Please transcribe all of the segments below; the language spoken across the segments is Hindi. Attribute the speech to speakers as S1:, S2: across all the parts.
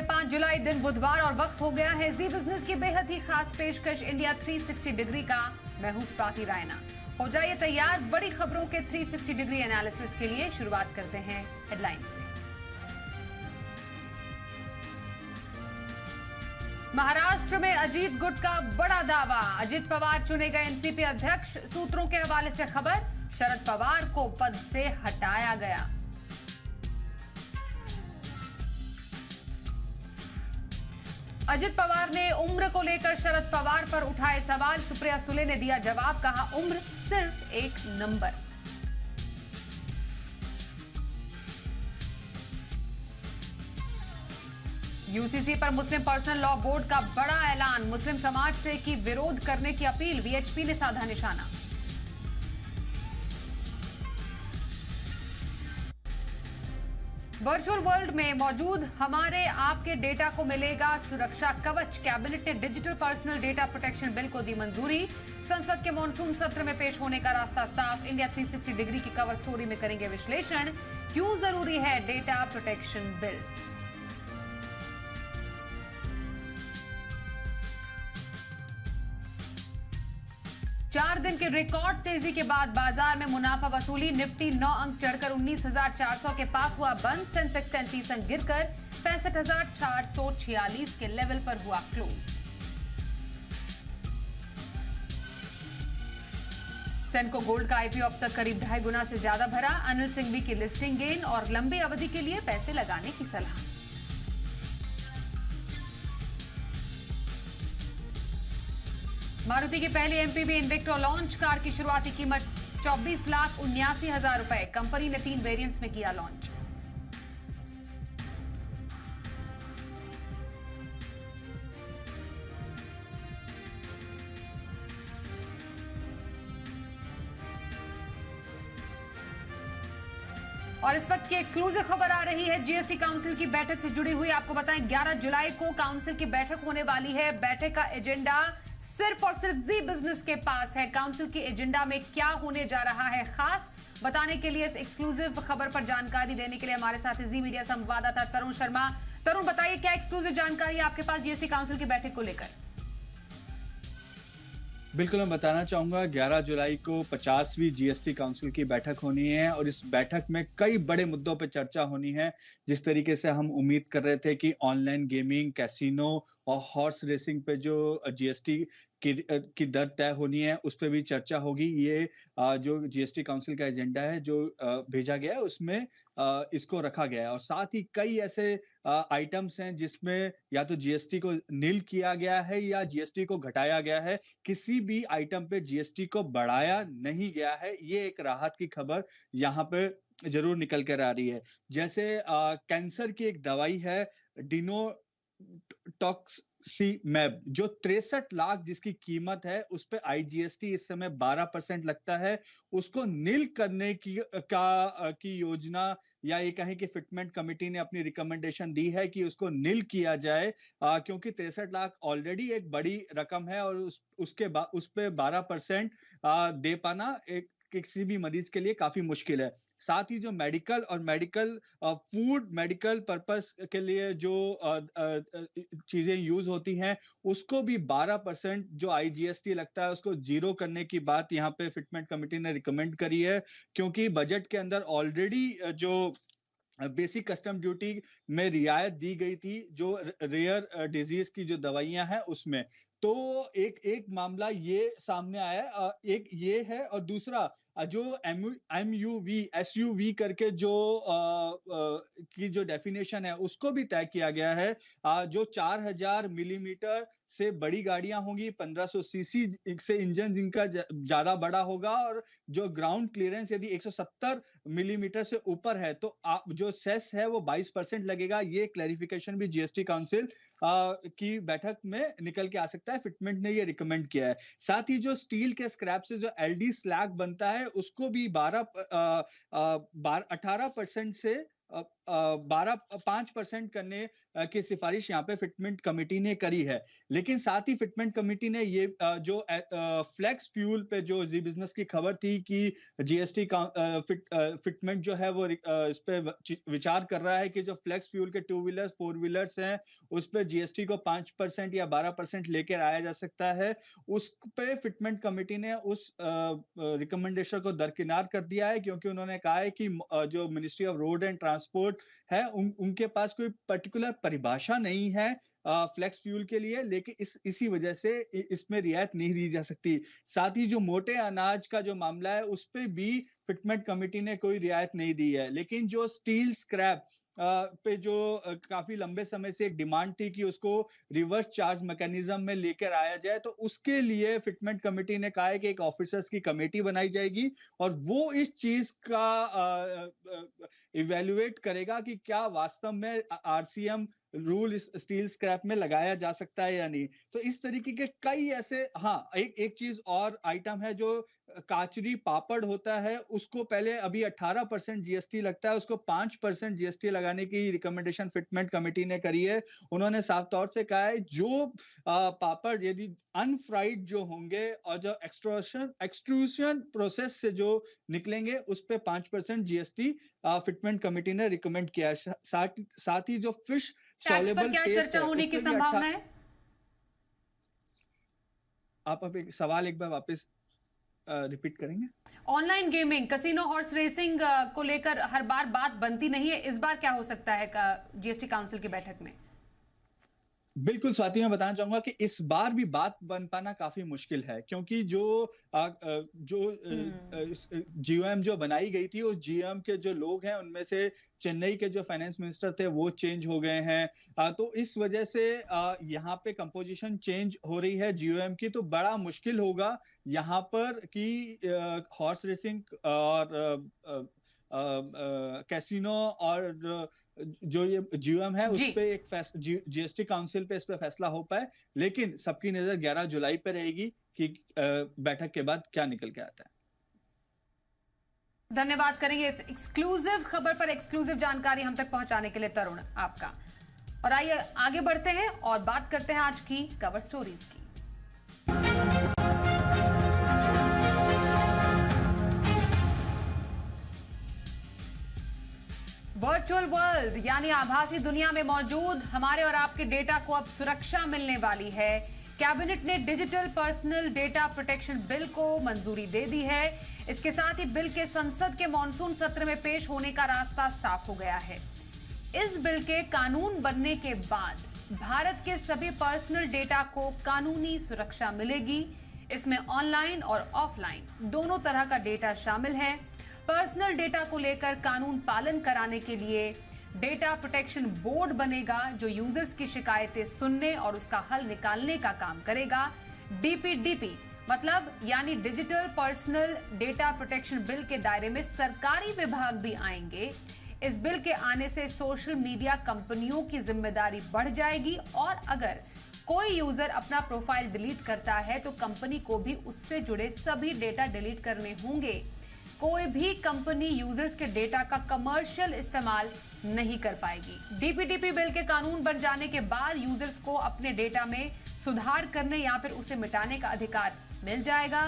S1: है 5 जुलाई, दिन बुधवार और वक्त हो गया है जी बिजनेस की बेहद ही खास पेशकश इंडिया 360 डिग्री का। मैं हूं स्वाति रायना। हो जाइए तैयार बड़ी खबरों के 360 डिग्री एनालिसिस के लिए। शुरुआत करते हैं हेडलाइन से। महाराष्ट्र में अजीत गुट का बड़ा दावा। अजित पवार चुने गए एनसीपी अध्यक्ष। सूत्रों के हवाले से खबर, शरद पवार को पद से हटाया गया। अजित पवार ने उम्र को लेकर शरद पवार पर उठाए सवाल। सुप्रिया सुले ने दिया जवाब, कहा उम्र सिर्फ एक नंबर। यूसीसी पर मुस्लिम पर्सनल लॉ बोर्ड का बड़ा ऐलान। मुस्लिम समाज से की विरोध करने की अपील, वीएचपी ने साधा निशाना। वर्चुअल वर्ल्ड में मौजूद हमारे आपके डेटा को मिलेगा सुरक्षा कवच। कैबिनेट ने digital personal data protection bill को दी मंजूरी। संसद के मॉनसून सत्र में पेश होने का रास्ता साफ। इंडिया 360 डिग्री की कवर स्टोरी में करेंगे विश्लेषण, क्यों जरूरी है डेटा प्रोटेक्शन बिल। चार दिन के रिकॉर्ड तेजी के बाद बाजार में मुनाफा वसूली। निफ्टी 9 अंक चढ़कर 19,400 के पास हुआ बंद। सेंसेक्स 33 अंक गिरकर 65,446 के लेवल पर हुआ क्लोज। सेनको गोल्ड का आईपीओ अब तक करीब 2.5 गुना से ज्यादा भरा। अनिल सिंघवी की लिस्टिंग गेन और लंबी अवधि के लिए पैसे लगाने की सलाह। मारुति की पहली एमपीवी इन्विक्टो लॉन्च। कार की शुरुआती कीमत 24,79,000 रुपए। कंपनी ने 3 वेरिएंट्स में किया लॉन्च। और इस वक्त की एक्सक्लूसिव खबर आ रही है जीएसटी काउंसिल की बैठक से जुड़ी हुई। आपको बताएं 11 जुलाई को काउंसिल की बैठक होने वाली है। बैठक का एजेंडा सिर्फ और सिर्फ जी बिजनेस के पास है। काउंसिल के एजेंडा में क्या होने जा रहा है खास, बताने के लिए इस एक्सक्लूसिव खबर पर जानकारी देने के लिए हमारे साथ जी मीडिया संवाददाता तरुण शर्मा। तरुण, बताइए क्या एक्सक्लूसिव जानकारी है आपके पास जीएसटी काउंसिल की बैठक को लेकर।
S2: बिल्कुल, मैं बताना चाहूंगा 11 जुलाई को 50वीं जीएसटी काउंसिल की बैठक होनी है और इस बैठक में कई बड़े मुद्दों पर चर्चा होनी है। जिस तरीके से हम उम्मीद कर रहे थे कि ऑनलाइन गेमिंग, कैसीनो और हॉर्स रेसिंग पे जो जीएसटी की दर तय होनी है उस पर भी चर्चा होगी। ये जो जीएसटी काउंसिल का एजेंडा है जो भेजा गया है उसमें इसको रखा गया है और साथ ही कई ऐसे आइटम्स हैं जिसमें या तो जीएसटी को नील किया गया है या जीएसटी को घटाया गया है। किसी भी आइटम पे जीएसटी को बढ़ाया नहीं गया है। ये एक राहत की खबर यहाँ पे जरूर निकल कर आ रही है। जैसे कैंसर की एक दवाई है डिनोटॉक्सीमैब, जो 63 लाख जिसकी कीमत है, उस पे आईजीएसटी इस समय 12% लगता है। उसको नील करने की योजना या ये कहें कि फिटमेंट कमेटी ने अपनी रिकमेंडेशन दी है कि उसको नील किया जाए, क्योंकि 63 लाख ऑलरेडी एक बड़ी रकम है और उस पे 12% दे पाना एक किसी भी मरीज के लिए काफी मुश्किल है। साथ ही जो मेडिकल और फूड मेडिकल पर्पस के लिए जो चीजें यूज होती हैं उसको भी 12% जो आईजीएसटी लगता है उसको जीरो करने की बात यहाँ पे फिटमेंट कमेटी ने रिकमेंड करी है, क्योंकि बजट के अंदर ऑलरेडी जो बेसिक कस्टम ड्यूटी में रियायत दी गई थी जो रेयर डिजीज की जो दवाइयां हैं उसमें। तो एक मामला ये सामने आया, एक ये है और दूसरा जो एसयूवी करके जो की जो डेफिनेशन है उसको भी तय किया गया है। जो 4000 मिलीमीटर से बड़ी गाड़ियां होंगी, 1500 सीसी से इंजन जिनका ज्यादा बड़ा होगा और जो ग्राउंड क्लियरेंस यदि 170 मिलीमीटर से ऊपर है तो जो सेस है वो 22% लगेगा। ये क्लैरिफिकेशन भी जीएसटी काउंसिल की बैठक में निकल के आ सकता है। फिटमेंट ने ये रिकमेंड किया है। साथ ही जो स्टील के स्क्रैप से जो एलडी स्लैग बनता है उसको भी 18% से 5% करने की सिफारिश यहाँ पे फिटमेंट कमेटी ने करी है। लेकिन साथ ही फिटमेंट कमेटी ने ये फ्लेक्स फ्यूल पे जो जी बिज़नेस की खबर थी कि जीएसटी का फिटमेंट जो है वो इस पे विचार कर रहा है कि जो फ्लेक्स फ्यूल के टू व्हीलर्स, फोर व्हीलर्स हैं, उस पे जीएसटी को 5% या 12% लेकर आया जा सकता है। उस पे फिटमेंट कमेटी ने उस रिकमेंडेशन को दरकिनार कर दिया है, क्योंकि उन्होंने कहा है कि जो ministry of road and transport है, उनके पास कोई पर्टिकुलर परिभाषा नहीं है फ्लेक्स फ्यूल के लिए, लेकिन इसी वजह से इसमें रियायत नहीं दी जा सकती। साथ ही जो मोटे अनाज का जो मामला है, उस पे भी फिटमेंट कमेटी ने कोई रियायत नहीं दी है। लेकिन जो स्टील स्क्रैप पे जो काफी लंबे समय से एक डिमांड थी कि उसको रिवर्स चार्ज मैकेनिज्म में लेकर आया जाए, तो उसके लिए फिटमेंट कमेटी ने कहा है कि एक ऑफिसर्स की कमेटी बनाई जाएगी और वो इस चीज का इवेल्युएट करेगा कि क्या वास्तव में आरसीएम रूल इस स्टील स्क्रैप में लगाया जा सकता है या नहीं। तो इस तरीके के कई ऐसे, हाँ, एक चीज और आइटम है जो काचरी पापड़ होता है, उसको पहले अभी 18% जीएसटी लगता है, उसको 5% जीएसटी लगाने की रिकमेंडेशन फिटमेंट कमेटी ने करी है। उन्होंने साफ तौर से कहा है जो पापड़ यदि अनफ्राइड जो होंगे और जो एक्सट्रूशन प्रोसेस से जो निकलेंगे, उस पे 5% जीएसटी फिटमेंट कमेटी ने रिकमेंड किया है। साथ ही जो फिश
S1: टैक्स पर
S2: सॉल्युबल
S1: क्या
S2: पेस्ट
S1: चर्चा
S2: है,
S1: होने की
S2: उसमें भी
S1: संभावना है?
S2: आप अब एक सवाल एक बार वापस रिपीट करेंगे?
S1: Online gaming, casino, horse racing को लेकर हर बार बात बनती नहीं है, इस बार क्या हो सकता है जीएसटी काउंसिल की बैठक में?
S2: बिल्कुल स्वाति, मैं बताना चाहूंगा कि इस बार भी बात बन पाना काफी मुश्किल है, क्योंकि जो जीओएम जो बनाई गई थी, उस जीओएम के जो लोग हैं उनमें से चेन्नई के जो फाइनेंस मिनिस्टर थे वो चेंज हो गए हैं। तो इस वजह से यहाँ पे कंपोजिशन चेंज हो रही है जीओएम की, तो बड़ा मुश्किल होगा यहाँ पर कि हॉर्स रेसिंग और कैसीनो और जो ये जीओएम है उस
S1: जी,
S2: पे एक जीएसटी काउंसिल पे इस पे फैसला हो पाए। लेकिन सबकी नजर 11 जुलाई पे रहेगी कि बैठक के बाद क्या निकल के आता है।
S1: धन्यवाद करेंगे इस एक्सक्लूसिव खबर पर एक्सक्लूसिव जानकारी हम तक पहुंचाने के लिए तरुण आपका। और आइए आगे बढ़ते हैं और बात करते हैं आज की कवर स्टोरीज की। वर्चुअल वर्ल्ड यानी आभासी दुनिया में मौजूद हमारे और आपके डेटा को अब सुरक्षा मिलने वाली है। कैबिनेट ने digital personal data protection bill को मंजूरी दे दी है। इसके साथ ही बिल के संसद के मॉनसून सत्र में पेश होने का रास्ता साफ हो गया है। इस बिल के कानून बनने के बाद भारत के सभी पर्सनल डेटा को कानूनी सुरक्षा मिलेगी। इसमें ऑनलाइन और ऑफलाइन दोनों तरह का डेटा शामिल है। पर्सनल डेटा को लेकर कानून पालन कराने के लिए डेटा प्रोटेक्शन बोर्ड बनेगा, जो यूजर्स की शिकायतें सुनने और उसका हल निकालने का काम करेगा। डीपीडीपी मतलब यानी digital personal data protection bill के दायरे में सरकारी विभाग भी आएंगे। इस बिल के आने से सोशल मीडिया कंपनियों की जिम्मेदारी बढ़ जाएगी और अगर कोई यूजर अपना प्रोफाइल डिलीट करता है तो कंपनी को भी उससे जुड़े सभी डेटा डिलीट करने होंगे। कोई भी कंपनी यूजर्स के डेटा का कमर्शियल इस्तेमाल नहीं कर पाएगी। डीपीडीपी बिल के कानून बन जाने के बाद यूजर्स को अपने डेटा में सुधार करने या फिर उसे मिटाने का अधिकार मिल जाएगा।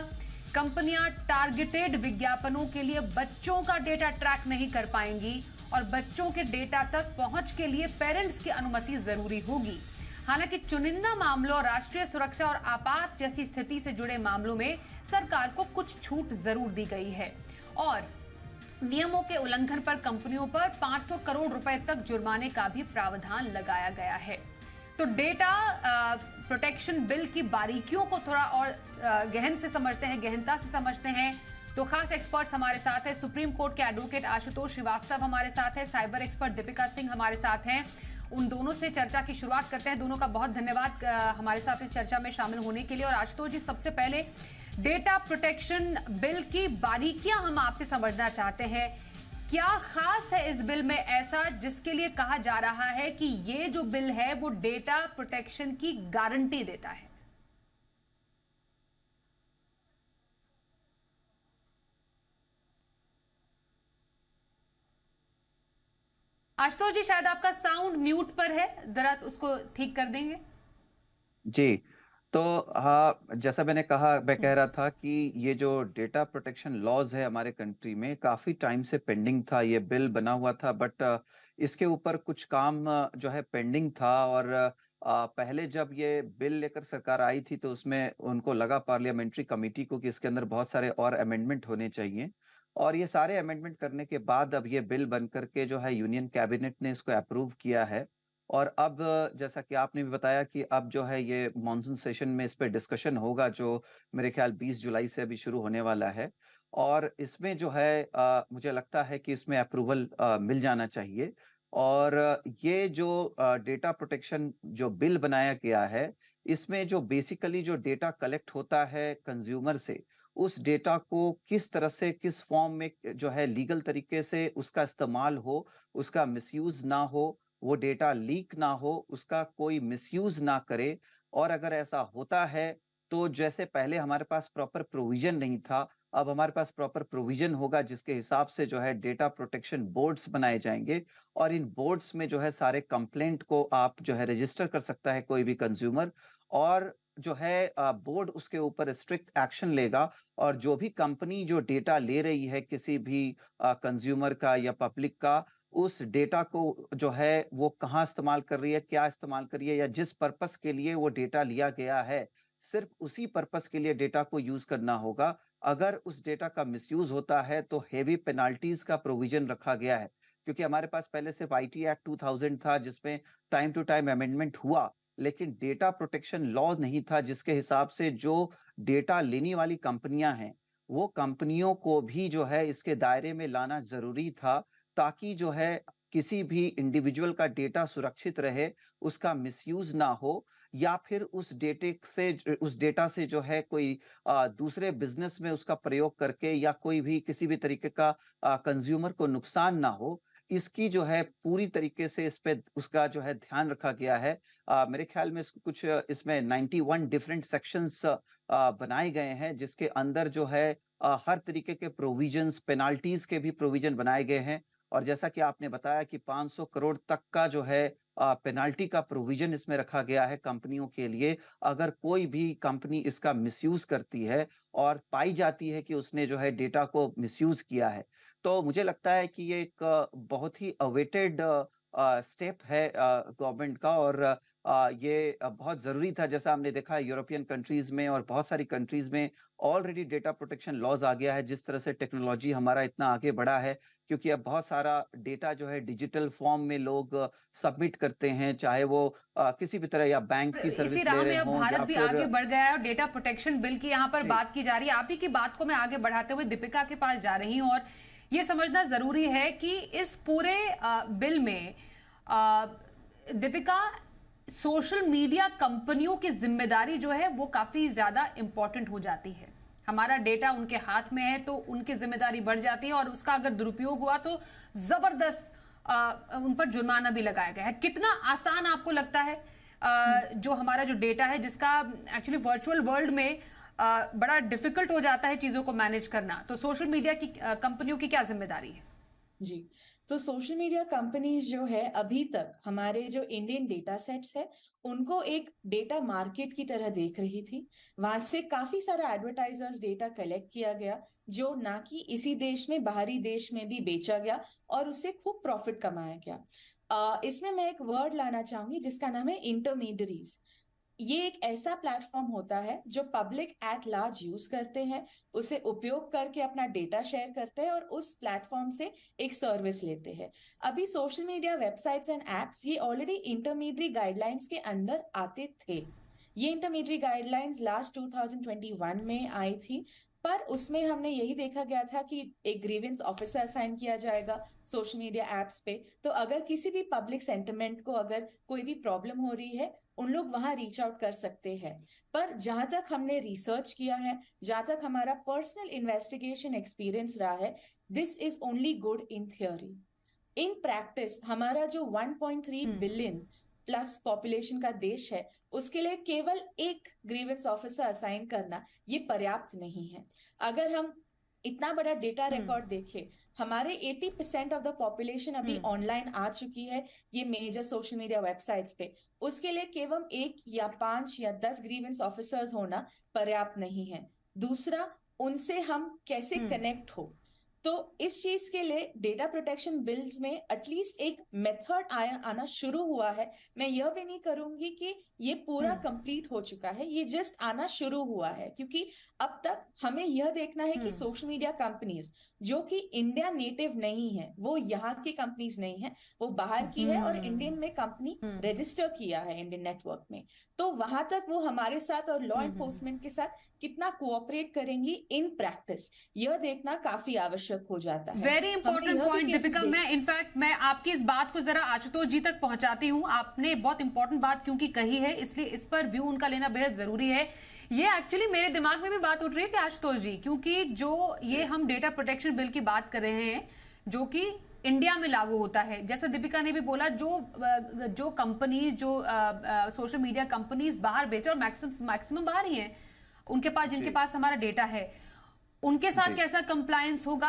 S1: कंपनियां टारगेटेड विज्ञापनों के लिए बच्चों का डेटा ट्रैक नहीं कर पाएंगी और बच्चों के डेटा तक पहुंच के लिए पेरेंट्स की अनुमति जरूरी होगी। हालांकि चुनिंदा मामलों, राष्ट्रीय सुरक्षा और आपात जैसी स्थिति से जुड़े मामलों में सरकार को कुछ छूट जरूर दी गई है और नियमों के उल्लंघन पर कंपनियों पर 500 करोड़ रुपए तक जुर्माने का भी प्रावधान लगाया गया है। तो डेटा प्रोटेक्शन बिल की बारीकियों को थोड़ा और गहनता से समझते हैं तो खास एक्सपर्ट्स हमारे साथ है। सुप्रीम कोर्ट के एडवोकेट आशुतोष श्रीवास्तव हमारे साथ है, साइबर एक्सपर्ट दीपिका सिंह हमारे साथ हैं। उन दोनों से चर्चा की शुरुआत करते हैं। दोनों का बहुत धन्यवाद हमारे साथ इस चर्चा में शामिल होने के लिए। और आशुतोष जी, सबसे पहले डेटा प्रोटेक्शन बिल की बारीकियां हम आपसे समझना चाहते हैं। क्या खास है इस बिल में ऐसा जिसके लिए कहा जा रहा है कि ये जो बिल है वो डेटा प्रोटेक्शन की गारंटी देता है? आशुतोष जी, शायद आपका साउंड म्यूट पर है, जरा उसको ठीक कर देंगे।
S3: जी, तो हाँ, जैसा मैंने कहा, मैं कह रहा था कि ये जो डेटा प्रोटेक्शन लॉज है हमारे कंट्री में, काफी टाइम से पेंडिंग था। ये बिल बना हुआ था, बट इसके ऊपर कुछ काम जो है पेंडिंग था। और पहले जब ये बिल लेकर सरकार आई थी तो उसमें उनको लगा, पार्लियामेंट्री कमेटी को, कि इसके अंदर बहुत सारे और अमेंडमेंट होने चाहिए। और ये सारे अमेंडमेंट करने के बाद अब ये बिल बन करके जो है यूनियन कैबिनेट ने इसको अप्रूव किया है। और अब जैसा कि आपने भी बताया कि अब जो है ये मॉनसून सेशन में इस पे डिस्कशन होगा, जो मेरे ख्याल 20 जुलाई से अभी शुरू होने वाला है। और इसमें जो है मुझे लगता है कि इसमें अप्रूवल मिल जाना चाहिए। और ये जो डेटा प्रोटेक्शन जो बिल बनाया गया है, इसमें जो बेसिकली जो डेटा कलेक्ट होता है कंज्यूमर से, उस डेटा को किस तरह से, किस फॉर्म में जो है लीगल तरीके से उसका इस्तेमाल हो, उसका मिसयूज ना हो, वो डेटा लीक ना हो, उसका कोई मिसयूज ना करे। और अगर ऐसा होता है, तो जैसे पहले हमारे पास प्रॉपर प्रोविजन नहीं था, अब हमारे पास प्रॉपर प्रोविजन होगा, जिसके हिसाब से जो है डेटा प्रोटेक्शन बोर्ड्स बनाए जाएंगे। और इन बोर्ड्स में जो है सारे कंप्लेंट को आप जो है रजिस्टर कर सकता है कोई भी कंज्यूमर। और जो है बोर्ड उसके ऊपर स्ट्रिक्ट एक्शन लेगा। और जो भी कंपनी जो डेटा ले रही है किसी भी कंज्यूमर का या पब्लिक का, उस डेटा को जो है वो कहाँ इस्तेमाल कर रही है, क्या इस्तेमाल कर रही है, या जिस पर्पस के लिए वो डेटा लिया गया है, सिर्फ उसी पर्पस के लिए डेटा को यूज करना होगा। अगर उस डेटा का मिसयूज होता है तो हेवी पेनाल्टीज का प्रोविजन रखा गया है। क्योंकि हमारे पास पहले सिर्फ आईटी एक्ट 2000 था, जिसमें टाइम टू टाइम अमेंडमेंट हुआ, लेकिन डेटा प्रोटेक्शन लॉ नहीं था, जिसके हिसाब से जो डेटा लेने वाली कंपनियां हैं, वो कंपनियों को भी जो है इसके दायरे में लाना जरूरी था, ताकि जो है किसी भी इंडिविजुअल का डेटा सुरक्षित रहे, उसका मिसयूज ना हो, या फिर उस डेटा से जो है कोई दूसरे बिजनेस में उसका प्रयोग करके, या कोई भी किसी भी तरीके का कंज्यूमर को नुकसान ना हो। इसकी जो है पूरी तरीके से इस पे उसका जो है ध्यान रखा गया है। मेरे ख्याल में कुछ इसमें 91 डिफरेंट सेक्शंस बनाए गए हैं, जिसके अंदर जो है हर तरीके के प्रोविजंस, पेनाल्टीज के भी प्रोविजन बनाए गए हैं। और जैसा कि आपने बताया कि 500 करोड़ तक का जो है पेनाल्टी का प्रोविजन इसमें रखा गया है कंपनियों के लिए, अगर कोई भी कंपनी इसका मिसयूज करती है और पाई जाती है कि उसने जो है डेटा को मिसयूज किया है। तो मुझे लगता है कि ये एक बहुत ही अवेटेड स्टेप है गवर्नमेंट का। और ये बहुत जरूरी था। जैसा हमने देखा है यूरोपियन कंट्रीज में और बहुत सारी कंट्रीज में ऑलरेडी डेटा प्रोटेक्शन लॉज आ गया है। जिस तरह से टेक्नोलॉजी हमारा इतना आगे बढ़ा है, क्योंकि अब बहुत सारा डेटा जो है डिजिटल फॉर्म में लोग सबमिट करते हैं, चाहे वो किसी भी तरह या बैंक की
S1: इसी
S3: सर्विस ले
S1: राह
S3: रहे
S1: में अब
S3: हों
S1: भारत
S3: या
S1: भी
S3: फिर।
S1: आगे बढ़ गया है और डेटा प्रोटेक्शन बिल की यहाँ पर
S3: जी।
S1: बात की जा रही है। आप ही की बात को मैं आगे बढ़ाते हुए दीपिका के पास जा रही हूँ, और ये समझना जरूरी है कि इस पूरे बिल में दीपिका, सोशल मीडिया कंपनियों की जिम्मेदारी जो है वो काफी ज्यादा इंपॉर्टेंट हो जाती है। हमारा डेटा उनके हाथ में है तो उनकी जिम्मेदारी बढ़ जाती है, और उसका अगर दुरुपयोग हुआ तो जबरदस्त उन पर जुर्माना भी लगाया गया है। कितना आसान आपको लगता है जो हमारा जो डेटा है, जिसका एक्चुअली वर्चुअल वर्ल्ड में बड़ा डिफिकल्ट हो जाता है चीजों को मैनेज करना, तो सोशल मीडिया की कंपनियों की क्या जिम्मेदारी है?
S4: जी, तो सोशल मीडिया कंपनीज जो है अभी तक हमारे जो इंडियन डेटा सेट्स है उनको एक डेटा मार्केट की तरह देख रही थी। वहां से काफी सारा एडवर्टाइजर्स डेटा कलेक्ट किया गया, जो ना कि इसी देश में बाहरी देश में भी बेचा गया और उससे खूब प्रॉफिट कमाया गया। इसमें मैं एक वर्ड लाना चाहूंगी जिसका नाम है इंटरमीडियरीज। ये एक ऐसा प्लेटफॉर्म होता है जो पब्लिक एट लार्ज यूज करते हैं, उसे उपयोग करके अपना डेटा शेयर करते हैं और उस प्लेटफॉर्म से एक सर्विस लेते हैं। अभी social media websites and apps ये ऑलरेडी इंटरमीडियरी गाइडलाइंस के अंदर आते थे। ये इंटरमीडियरी गाइडलाइंस लास्ट 2021 में आई थी, पर उसमें हमने यही देखा गया था कि एक ग्रीवेंस ऑफिसर असाइन किया जाएगा सोशल मीडिया एप्स पे। तो अगर किसी भी पब्लिक सेंटिमेंट को अगर कोई भी प्रॉब्लम हो रही है, उन लोग वहां रीच आउट कर सकते हैं। पर जहां तक हमने रिसर्च किया है, जहां तक हमारा पर्सनल इन्वेस्टिगेशन एक्सपीरियंस रहा है, this is only good in theory. In practice हमारा जो 1.3 बिलियन प्लस पॉपुलेशन का देश है, उसके लिए केवल एक ग्रीवेंस ऑफिसर असाइन करना ये पर्याप्त नहीं है। अगर हम इतना बड़ा डेटा रिकॉर्ड देखे, हमारे 80% ऑफ द पॉपुलेशन अभी ऑनलाइन आ चुकी है ये मेजर सोशल मीडिया वेबसाइट्स पे। उसके लिए केवल 1 या 5 या 10 ग्रीवेंस ऑफिसर्स होना पर्याप्त नहीं है। दूसरा, उनसे हम कैसे कनेक्ट हो, तो इस चीज के लिए डेटा प्रोटेक्शन बिल्स में एटलीस्ट एक मेथड आना शुरू हुआ है। मैं यह भी नहीं करूंगी कि ये पूरा कंप्लीट हो चुका है, ये जस्ट आना शुरू हुआ है, क्योंकि अब तक हमें यह देखना है कि सोशल मीडिया कंपनीज जो कि इंडिया नेटिव नहीं है, वो यहाँ की कंपनीज नहीं है, वो बाहर की है और इंडियन में कंपनी रजिस्टर किया है इंडियन नेटवर्क में, तो वहां तक वो हमारे साथ और लॉ एनफोर्समेंट के साथ कितना कोऑपरेट करेंगी इन प्रैक्टिस, यह देखना काफी आवश्यक हो जाता है।
S1: वेरी इंपॉर्टेंट पॉइंट दीपिका, मैं आपकी इस बात को जरा आशुतोष जी तक पहुंचाती हूँ। आपने बहुत इंपॉर्टेंट बात क्योंकि कही है, इसलिए इस पर व्यू उनका लेना बेहद जरूरी है। ये एक्चुअली मेरे दिमाग में भी बात उठ रही थी आशुतोष जी, क्योंकि जो ये हम डेटा प्रोटेक्शन बिल की बात कर रहे हैं जो कि इंडिया में लागू होता है, जैसा दीपिका ने भी बोला, जो कंपनीज, जो सोशल मीडिया कंपनीज बाहर बेचते और मैक्सिमम बाहर ही हैं, उनके पास, जिनके पास हमारा डेटा है, उनके साथ कैसा कंप्लायंस होगा?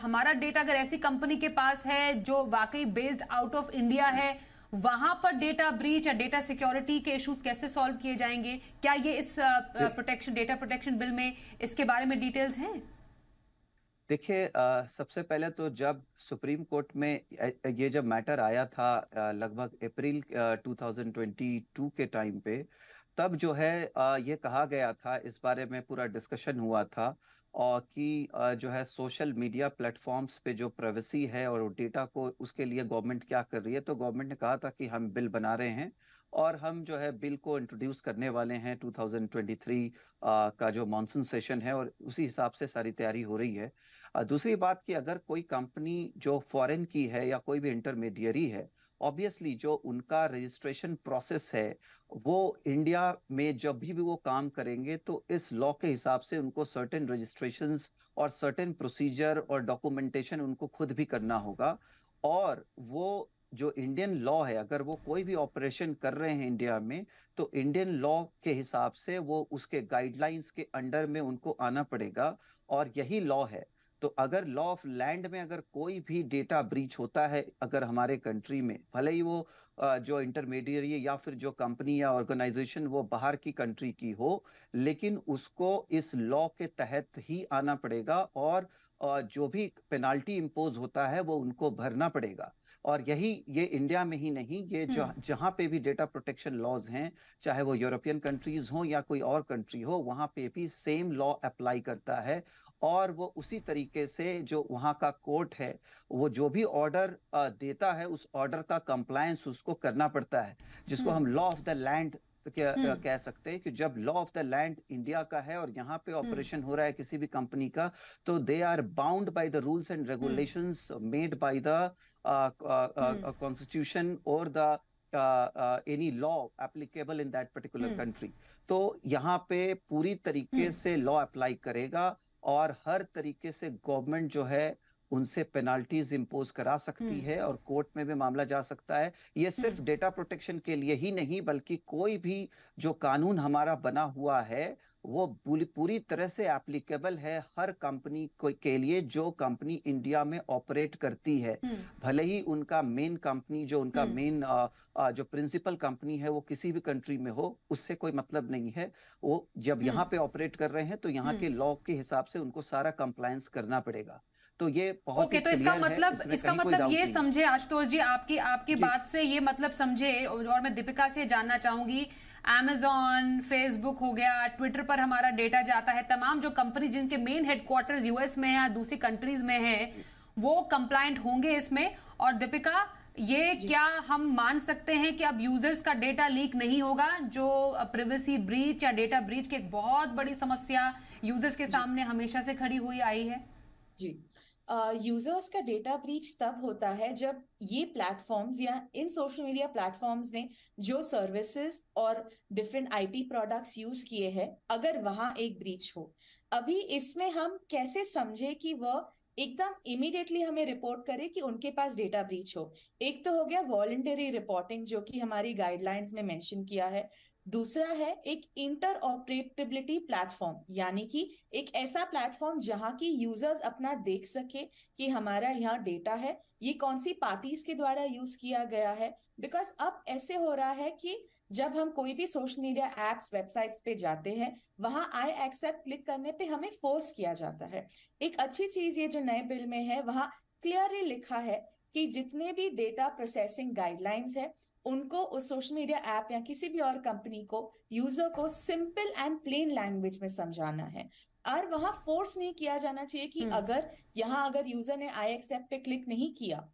S1: हमारा डेटा अगर ऐसी कंपनी के पास है जो वाकई बेस्ड आउट ऑफ इंडिया है, वहां पर डेटा ब्रीच या डेटा सिक्योरिटी के इश्यूज कैसे सॉल्व किए जाएंगे? क्या ये इस डेटा प्रोटेक्शन बिल में इसके बारे में डिटेल्स हैं?
S3: देखिए, सबसे पहले तो जब सुप्रीम कोर्ट में ये जब मैटर आया था लगभग अप्रैल 2022 के टाइम पे, तब जो है ये कहा गया था, इस बारे में पूरा डिस्कशन हुआ था, और कि जो है सोशल मीडिया प्लेटफॉर्म्स पे जो प्राइवेसी है और डेटा को, उसके लिए गवर्नमेंट क्या कर रही है। तो गवर्नमेंट ने कहा था कि हम बिल बना रहे हैं और हम जो है बिल को इंट्रोड्यूस करने वाले हैं 2023 का जो मॉनसून सेशन है, और उसी हिसाब से सारी तैयारी हो रही है। दूसरी बात कि अगर कोई कंपनी जो फॉरेन की है या कोई भी इंटरमीडियरी है, ऑब्वियसली जो उनका रजिस्ट्रेशन प्रोसेस है वो इंडिया में जब भी वो काम करेंगे तो इस लॉ के हिसाब से उनको सर्टेन रजिस्ट्रेशंस और सर्टेन प्रोसीजर और डॉक्यूमेंटेशन उनको खुद भी करना होगा। और वो जो इंडियन लॉ है, अगर वो कोई भी ऑपरेशन कर रहे हैं इंडिया में, तो इंडियन लॉ के हिसाब से वो उसके गाइडलाइंस के अंडर में उनको आना पड़ेगा, और यही लॉ है। तो अगर लॉ ऑफ लैंड में अगर कोई भी डेटा ब्रीच होता है अगर हमारे कंट्री में, भले ही वो जो इंटरमीडिएरी या फिर जो कंपनी या ऑर्गेनाइजेशन वो बाहर की कंट्री की हो, लेकिन उसको इस लॉ के तहत ही आना पड़ेगा, और जो भी पेनाल्टी इम्पोज होता है वो उनको भरना पड़ेगा। और ये इंडिया में ही नहीं, ये जहां पे भी डेटा प्रोटेक्शन लॉज हैं, चाहे वो यूरोपियन कंट्रीज हो या कोई और कंट्री हो, वहां पे भी सेम लॉ अप्लाई करता है। और वो उसी तरीके से जो वहां का कोर्ट है, वो जो भी ऑर्डर देता है उस ऑर्डर का कंप्लायंस उसको करना पड़ता है, जिसको हम लॉ ऑफ द लैंड कह सकते हैं। कि जब law of the land India का है और यहाँ पे ऑपरेशन हो रहा है किसी भी कंपनी का, तो they are bound by the rules and regulations made by the constitution और the any law applicable in that particular country. तो यहाँ पे पूरी तरीके से लॉ अप्लाई करेगा, और हर तरीके से गवर्नमेंट जो है उनसे पेनाल्टीज इंपोज करा सकती है, और कोर्ट में भी मामला जा सकता है। ये सिर्फ डेटा प्रोटेक्शन के लिए ही नहीं, बल्कि कोई भी जो कानून हमारा बना हुआ है वो पूरी तरह से एप्लीकेबल है हर कंपनी के लिए जो कंपनी इंडिया में ऑपरेट करती है। भले ही उनका मेन कंपनी, जो उनका मेन जो प्रिंसिपल कंपनी है वो किसी भी कंट्री में हो, उससे कोई मतलब नहीं है। वो जब यहाँ पे ऑपरेट कर रहे हैं तो यहाँ के लॉ के हिसाब से उनको सारा कंप्लायंस करना पड़ेगा। तो ये बहुत ही
S1: तो इसका मतलब ये समझे आशुतोष जी, आपकी बात से ये मतलब समझे, और मैं दीपिका से जानना चाहूंगी, Amazon, फेसबुक हो गया, ट्विटर पर हमारा डेटा जाता है, तमाम जो कंपनी जिनके मेन हेडक्वार्टर्स यूएस में है या दूसरी कंट्रीज में है, वो कंप्लायंट होंगे इसमें। और दीपिका, ये क्या हम मान सकते हैं कि अब यूजर्स का डेटा लीक नहीं होगा, जो प्राइवेसी ब्रीच या डेटा ब्रीच की एक बहुत बड़ी समस्या यूजर्स के सामने हमेशा से खड़ी हुई आई है?
S4: जी, यूजर्स का डेटा ब्रीच तब होता है जब ये प्लेटफॉर्म्स या इन सोशल मीडिया प्लेटफॉर्म्स ने जो सर्विसेज और डिफरेंट आईटी प्रोडक्ट्स यूज किए हैं, अगर वहां एक ब्रीच हो। अभी इसमें हम कैसे समझे कि वह एकदम इमीडिएटली हमें रिपोर्ट करे कि उनके पास डेटा ब्रीच हो? एक तो हो गया वॉलंटरी रिपोर्टिंग, जो कि हमारी गाइडलाइंस में मेंशन किया है। दूसरा है एक इंटर ऑपरेटेबिलिटी प्लेटफॉर्म, यानी कि एक ऐसा प्लेटफॉर्म जहां की यूजर्स अपना देख सके कि हमारा यहाँ डेटा है, ये कौन सी पार्टीज के द्वारा यूज किया गया है। बिकॉज अब ऐसे हो रहा है कि जब हम कोई भी सोशल मीडिया एप्स वेबसाइट्स पे जाते हैं, वहां आई एक्सेप्ट क्लिक करने पे हमें फोर्स किया जाता है। एक अच्छी चीज ये जो नए बिल में है, वहां क्लियरली लिखा है कि जितने भी डेटा प्रोसेसिंग गाइडलाइंस है उनको उस सोशल मीडिया ऐप या किसी भी और कंपनी को यूजर को सिंपल एंड प्लेन लैंग्वेज में समझाना है। और वहां फोर्स नहीं किया जाना चाहिए कि अगर यूजर ने आई एक्सेप्ट पे क्लिक नहीं किया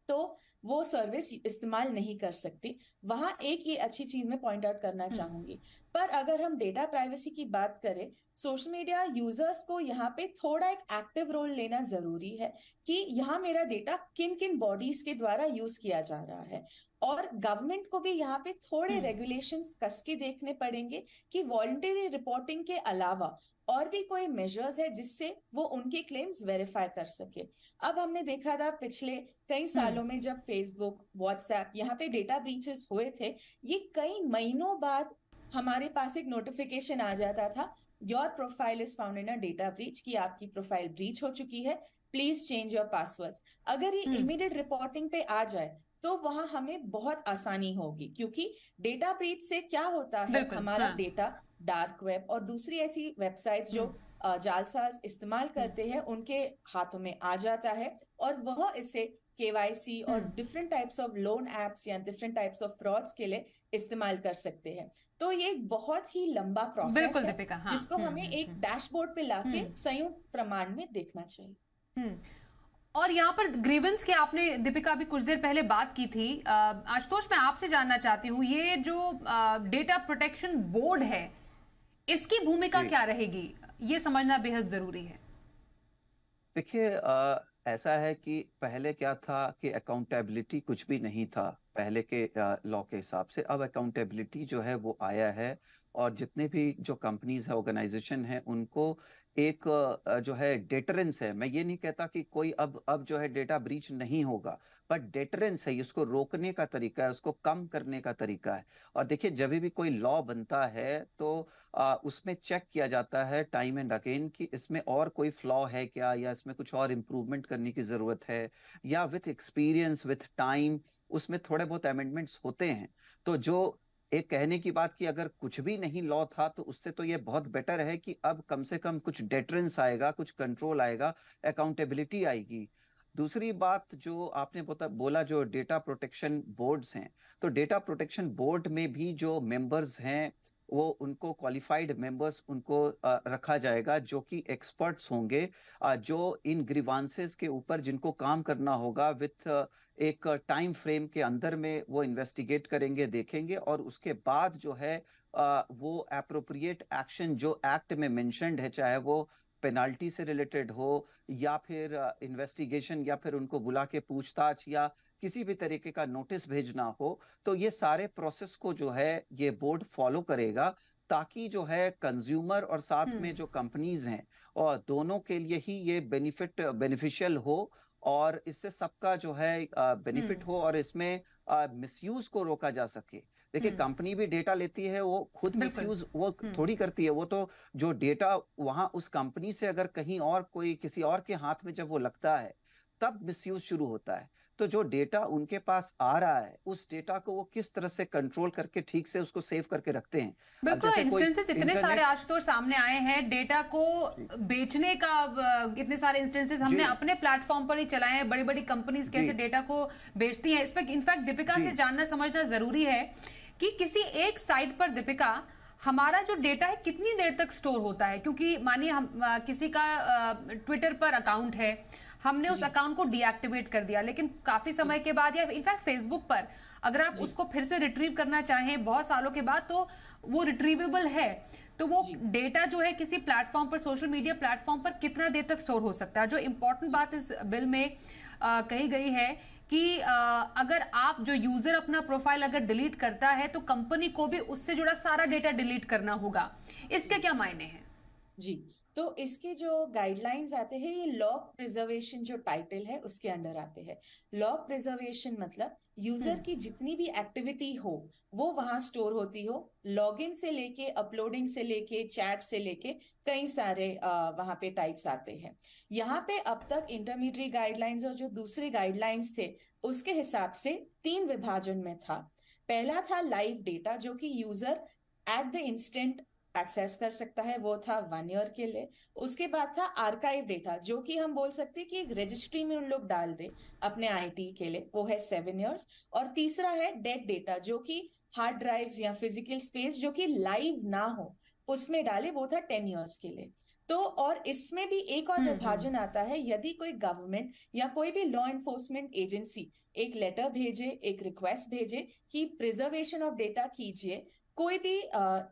S4: तो वो सर्विस इस्तेमाल नहीं कर सकती। वहां एक ये अच्छी चीज मैं पॉइंट आउट करना चाहूंगी। पर अगर हम डेटा प्राइवेसी की बात करें, सोशल मीडिया यूजर्स को यहाँ पे थोड़ा एक एक्टिव रोल लेना जरूरी है कि यहाँ मेरा डेटा किन किन बॉडीज के द्वारा यूज किया जा रहा है। और गवर्नमेंट को भी यहाँ पे थोड़े रेगुलेशंस कस के देखने पड़ेंगे कि वॉलंटरी रिपोर्टिंग के अलावा और भी कोई मेजर्स है जिससे वो उनके क्लेम्स वेरीफाई कर सके। अब हमने देखा था पिछले कई सालों में जब फेसबुक, व्हाट्सएप यहाँ पे डेटा ब्रीचेस हुए थे, ये कई महीनों बाद हमारे पास एक नोटिफिकेशन आ जाता था, your profile is found in a data breach, कि आपकी प्रोफाइल ब्रीच हो चुकी है, प्लीज चेंज योर पासवर्ड्स। अगर ये इमीडिएट रिपोर्टिंग पे आ जाए तो वहां हमें बहुत आसानी होगी, क्योंकि डेटा ब्रीच से क्या होता है, हमारा डेटा डार्क वेब और दूसरी ऐसी वेबसाइट्स जो जालसाज इस्तेमाल करते हैं उनके हाथों में आ जाता है और वह इसे केवाईसी और different types of loan apps या डिफरेंट टाइप्स ऑफ फ्रॉड्स के लिए इस्तेमाल कर सकते हैं। तो ये एक बहुत ही लंबा प्रोसेस है जिसको हमें एक डैशबोर्ड पे लाके संयुक्त प्रमाण में देखना चाहिए।
S1: और यहाँ पर ग्रीवेंस की आपने दीपिका अभी कुछ देर पहले बात की थी। आशुतोष, मैं आपसे जानना चाहती हूँ, ये जो डेटा प्रोटेक्शन बोर्ड है इसकी भूमिका क्या रहेगी, ये समझना बेहद जरूरी है।
S3: देखिए, ऐसा है कि पहले क्या था कि अकाउंटेबिलिटी कुछ भी नहीं था पहले के लॉ के हिसाब से। अब अकाउंटेबिलिटी जो है वो आया है और जितने भी जो कंपनीज है, ऑर्गेनाइजेशन है, उनको एक जो है डेटरेंस है। मैं ये नहीं कहता कि कोई अब जो है डेटा ब्रीच नहीं होगा, बट डेटरेंस है, इसको रोकने का तरीका है, उसको कम करने का तरीका है। और देखिए, जब भी कोई लॉ बनता है तो उसमें चेक किया जाता है टाइम एंड अगेन कि इसमें और कोई फ्लॉ है क्या, या इसमें कुछ और इम्प्रूवमेंट करने की जरूरत है, या विथ एक्सपीरियंस, विथ टाइम उसमें थोड़े बहुत अमेंडमेंट्स होते हैं। तो जो एक कहने की बात कि अगर कुछ भी नहीं लॉ था तो उससे तो ये बहुत बेटर है कि अब कम से कम कुछ डेटरेंस आएगा, कुछ कंट्रोल आएगा, अकाउंटेबिलिटी आएगी। दूसरी बात जो आपने बोला जो डेटा प्रोटेक्शन बोर्ड्स हैं, तो डेटा प्रोटेक्शन बोर्ड में भी जो मेंबर्स हैं वो उनको क्वालिफाइड मेंबर्स उनको रखा जाएगा जो कि एक्सपर्ट्स होंगे, जो इन ग्रीवांसेस के ऊपर जिनको काम करना होगा विथ एक टाइम फ्रेम के अंदर में वो इन्वेस्टिगेट करेंगे, देखेंगे, और उसके बाद जो है वो एप्रोप्रिएट एक्शन जो एक्ट में मेंशन्ड है, चाहे वो पेनाल्टी से रिलेटेड हो या फिर इन्वेस्टिगेशन या फिर उनको बुला के पूछताछ या किसी भी तरीके का नोटिस भेजना हो, तो ये सारे प्रोसेस को जो है ये बोर्ड फॉलो करेगा, ताकि जो है कंज्यूमर और साथ में जो कंपनीज हैं और दोनों के लिए ही ये बेनिफिशियल हो और इससे सबका जो है बेनिफिट हो और इसमें मिसयूज को रोका जा सके। देखिए, कंपनी भी डेटा लेती है, वो खुद मिसयूज वो थोड़ी करती है। वो तो जो डेटा वहां उस कंपनी से अगर कहीं और कोई किसी और के हाथ में जब वो लगता है तब मिसयूज शुरू होता है। तो जो डेटा उनके पास आ रहा है उस डेटा को वो किस तरह से कंट्रोल करके ठीक से उसको सेव करके रखते हैं।
S1: बिल्कुल, इंस्टेंसेस इतने सारे आशुतोष सामने आए हैं, डेटा को बेचने का इतने सारे इंस्टेंसेस हमने अपने प्लेटफॉर्म पर ही चलाए हैं। बड़ी बड़ी कंपनीज कैसे डेटा को बेचती हैं, इस पर इनफैक्ट दीपिका से जानना समझना जरूरी है कि किसी एक साइट पर दीपिका हमारा जो डेटा है कितनी देर तक स्टोर होता है। क्योंकि मानिए हम किसी का ट्विटर पर अकाउंट है, हमने उस अकाउंट को डीएक्टिवेट कर दिया, लेकिन काफी समय के बाद या इनफैक्ट फेसबुक पर अगर आप उसको फिर से रिट्रीव करना चाहें बहुत सालों के बाद तो वो रिट्रीवेबल है। तो वो डेटा जो है किसी प्लेटफॉर्म पर, सोशल मीडिया प्लेटफॉर्म पर कितना देर तक स्टोर हो सकता है। जो इंपॉर्टेंट बात इस बिल में कही गई है कि अगर आप जो यूजर अपना प्रोफाइल अगर डिलीट करता है तो कंपनी को भी उससे जुड़ा सारा डेटा डिलीट करना होगा। इसके क्या मायने हैं?
S4: जी, तो इसके जो गाइडलाइंस आते हैं ये लॉग प्रिजर्वेशन जो टाइटल है उसके अंडर आते हैं। लॉग प्रिजर्वेशन मतलब यूजर की जितनी भी एक्टिविटी हो वो वहां स्टोर होती हो, लॉगिन से लेके अपलोडिंग से लेके चैट से लेके कई सारे वहां पे टाइप्स आते हैं। यहाँ पे अब तक इंटरमीडिएट गाइडलाइंस और जो दूसरे गाइडलाइंस थे उसके हिसाब से 3 विभाजन में था। पहला था लाइव डेटा जो कि user at the instant access कर सकता है, वो था 1 ईयर के लिए। उसके बाद था आर्काइव डेटा जो कि हम बोल सकते हैं कि एक रजिस्ट्री में उन लोग डाल दे अपने आईटी के लिए, वो है 7 ईयर्स। और तीसरा है डेड डेटा जो कि हार्ड ड्राइव्स या फिजिकल स्पेस जो कि लाइव ना हो उसमें डाले, वो था 10 ईयर्स के लिए। तो और इसमें भी एक और विभाजन आता है, यदि कोई गवर्नमेंट या कोई भी लॉ एनफोर्समेंट एजेंसी एक लेटर भेजे, एक रिक्वेस्ट भेजे कि प्रिजर्वेशन ऑफ डेटा कीजिए कोई भी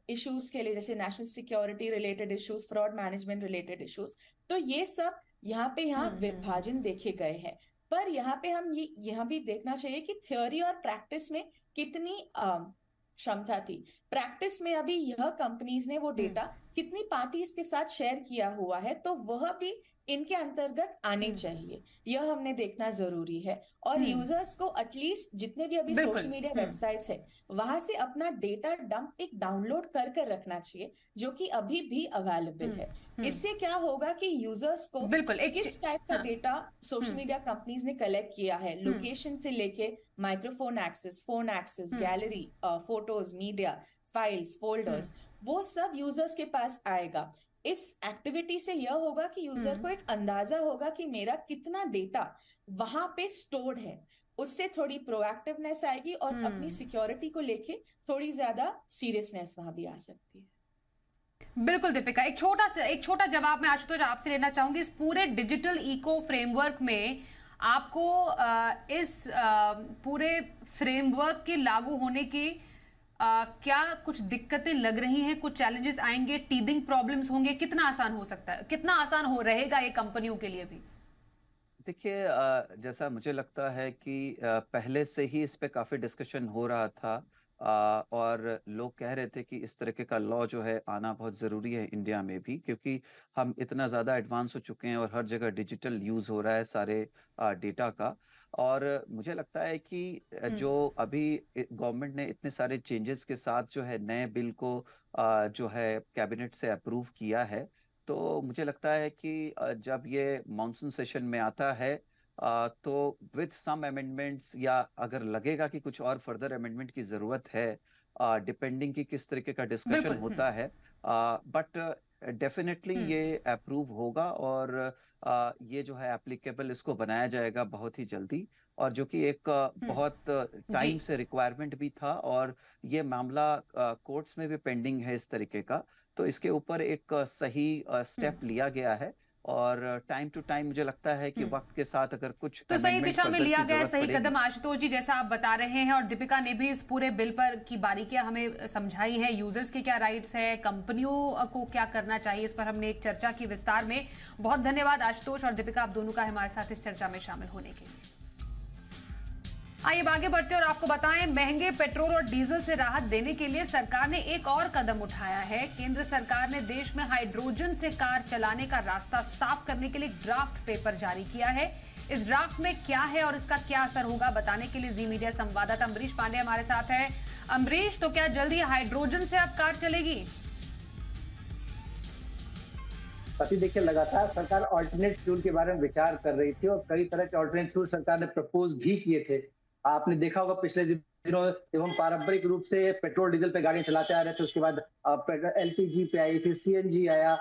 S4: इश्यूज के लिए, जैसे national security related issues, fraud management related issues, तो ये सब यहाँ विभाजन देखे गए हैं। पर यहाँ पे हम ये यहाँ भी देखना चाहिए कि थ्योरी और प्रैक्टिस में कितनी क्षमता थी। प्रैक्टिस में अभी यह कंपनीज ने वो डेटा कितनी पार्टीज के साथ शेयर किया हुआ है, तो वह भी इनके अंतर्गत आने चाहिए, यह हमने देखना जरूरी है। और यूजर्स को एटलीस्ट जितने भी अभी सोशल मीडिया वेबसाइट्स है वहां से अपना डेटा डंप एक डाउनलोड कर कर रखना चाहिए जो कि अभी भी अवेलेबल है। इससे क्या होगा कि यूजर्स को किस टाइप का डेटा सोशल मीडिया कंपनीज ने कलेक्ट किया है, लोकेशन से लेके microphone access, phone access, gallery, photos, media, files, folders, वो सब यूजर्स के पास आएगा। इस एक्टिविटी से यह होगा कि यूजर को एक अंदाजा होगा कि मेरा कितना डेटा वहां पे स्टोर्ड है, उससे थोड़ी प्रोएक्टिवनेस आएगी और अपनी सिक्योरिटी को लेके थोड़ी ज्यादा सीरियसनेस वहां भी आ सकती है।
S1: बिल्कुल दीपिका, एक छोटा जवाब मैं आशुतोष आपसे लेना चाहूंगी। इस पूरे डिजिटल इको फ्रेमवर्क में आपको इस पूरे फ्रेमवर्क के लागू होने की क्या कुछ दिक्कतें लग रही हैं, कुछ चैलेंजेस आएंगे, टीदिंग प्रॉब्लम्स होंगे? कितना आसान हो सकता है, कितना आसान हो रहेगा ये कंपनियों के लिए भी?
S3: देखिए, जैसा मुझे लगता है कि पहले से ही इस पे काफी डिस्कशन हो रहा था, और लोग कह रहे थे कि इस तरीके का लॉ जो है आना बहुत जरूरी है इंडिया में भी, क्योंकि हम इतना ज्यादा एडवांस हो चुके हैं और हर जगह डिजिटल यूज हो रहा है सारे डेटा का। और मुझे लगता है कि जो अभी गवर्नमेंट ने इतने सारे चेंजेस के साथ जो है नए बिल को जो है कैबिनेट से अप्रूव किया है, तो मुझे लगता है कि जब ये मॉनसून सेशन में आता है तो विद सम अमेंडमेंट्स, या अगर लगेगा कि कुछ और फर्दर अमेंडमेंट की जरूरत है, डिपेंडिंग कि किस तरीके का डिस्कशन होता है, बट डेफिनेटली ये अप्रूव होगा और ये जो है एप्लीकेबल इसको बनाया जाएगा बहुत ही जल्दी, और जो कि एक बहुत टाइम से रिक्वायरमेंट भी था, और ये मामला कोर्ट्स में भी पेंडिंग है इस तरीके का। तो इसके ऊपर एक सही स्टेप लिया गया है, और टाइम टू टाइम मुझे लगता है कि वक्त के साथ अगर कुछ
S1: तो सही दिशा में लिया गया सही कदम आशुतोष जी, जैसा आप बता रहे हैं। और दीपिका ने भी इस पूरे बिल पर की बारीकियां हमें समझाई है, यूजर्स के क्या राइट्स है, कंपनियों को क्या करना चाहिए, इस पर हमने एक चर्चा की विस्तार में। बहुत धन्यवाद आशुतोष और दीपिका, आप दोनों का हमारे साथ इस चर्चा में शामिल होने के लिए। आइए आगे बढ़ते और आपको बताएं, महंगे पेट्रोल और डीजल से राहत देने के लिए सरकार ने एक और कदम उठाया है। केंद्र सरकार ने देश में हाइड्रोजन से कार चलाने का रास्ता साफ करने के लिए ड्राफ्ट पेपर जारी किया है। इस ड्राफ्ट में क्या है और इसका क्या असर होगा, बताने के लिए जी मीडिया संवाददाता अमरीश पांडे हमारे साथ है। अमरीश, तो क्या जल्दी हाइड्रोजन से अब कार चलेगी?
S5: अभी देखिए, लगातार सरकार ऑल्टरनेट फ्यूल के बारे में विचार कर रही थी और कई तरह के ऑल्टरनेट फ्यूल सरकार ने प्रपोज भी किए थे। आपने देखा होगा पिछले दिनों जब हम पारंपरिक रूप से पेट्रोल डीजल पे गाड़ियां चलाते आ रहे थे, उसके बाद एलपीजी पे आई, फिर सीएनजी आया,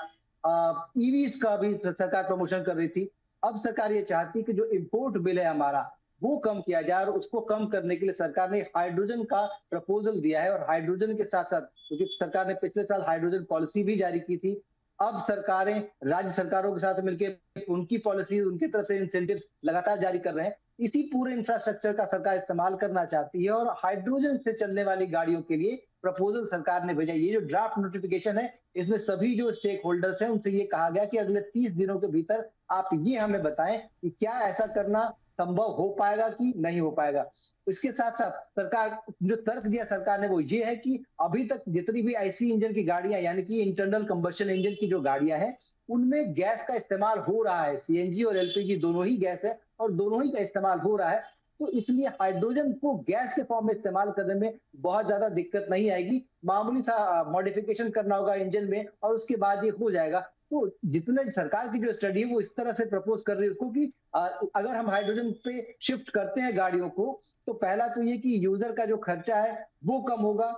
S5: ईवीज का भी सरकार प्रमोशन कर रही थी। अब सरकार ये चाहती है कि जो इम्पोर्ट बिल है हमारा वो कम किया जाए, और उसको कम करने के लिए सरकार ने हाइड्रोजन का प्रपोजल दिया है। और हाइड्रोजन के साथ साथ, क्योंकि सरकार ने पिछले साल हाइड्रोजन पॉलिसी भी जारी की थी, अब सरकारें राज्य सरकारों के साथ मिलकर उनकी पॉलिसी, उनकी तरफ से इंसेंटिव्स लगातार जारी कर रहे हैं। इसी पूरे इंफ्रास्ट्रक्चर का सरकार इस्तेमाल करना चाहती है और हाइड्रोजन से चलने वाली गाड़ियों के लिए प्रपोजल सरकार ने भेजा। ये जो ड्राफ्ट नोटिफिकेशन है, इसमें सभी जो स्टेक होल्डर्स हैं उनसे ये कहा गया कि अगले 30 दिनों के भीतर आप ये हमें बताएं कि क्या ऐसा करना संभव हो पाएगा कि नहीं हो पाएगा। इसके साथ साथ सरकार जो तर्क दिया सरकार ने वो ये है कि अभी तक जितनी भी आईसी इंजन की गाड़ियां यानी कि इंटरनल कंबशन इंजन की जो गाड़ियां हैं उनमें गैस का इस्तेमाल हो रहा है, सीएनजी और एलपीजी दोनों ही गैस है और दोनों ही का इस्तेमाल हो रहा है। तो इसलिए हाइड्रोजन को गैस के फॉर्म में इस्तेमाल करने में बहुत ज्यादा दिक्कत नहीं आएगी, मामूली सा मॉडिफिकेशन करना होगा इंजन में और उसके बाद ये हो जाएगा। तो जितने सरकार की जो स्टडी है वो इस तरह से प्रपोज कर रही है उसको कि अगर हम हाइड्रोजन पे शिफ्ट करते हैं गाड़ियों को तो पहला तो ये कि यूजर का जो खर्चा है वो कम होगा।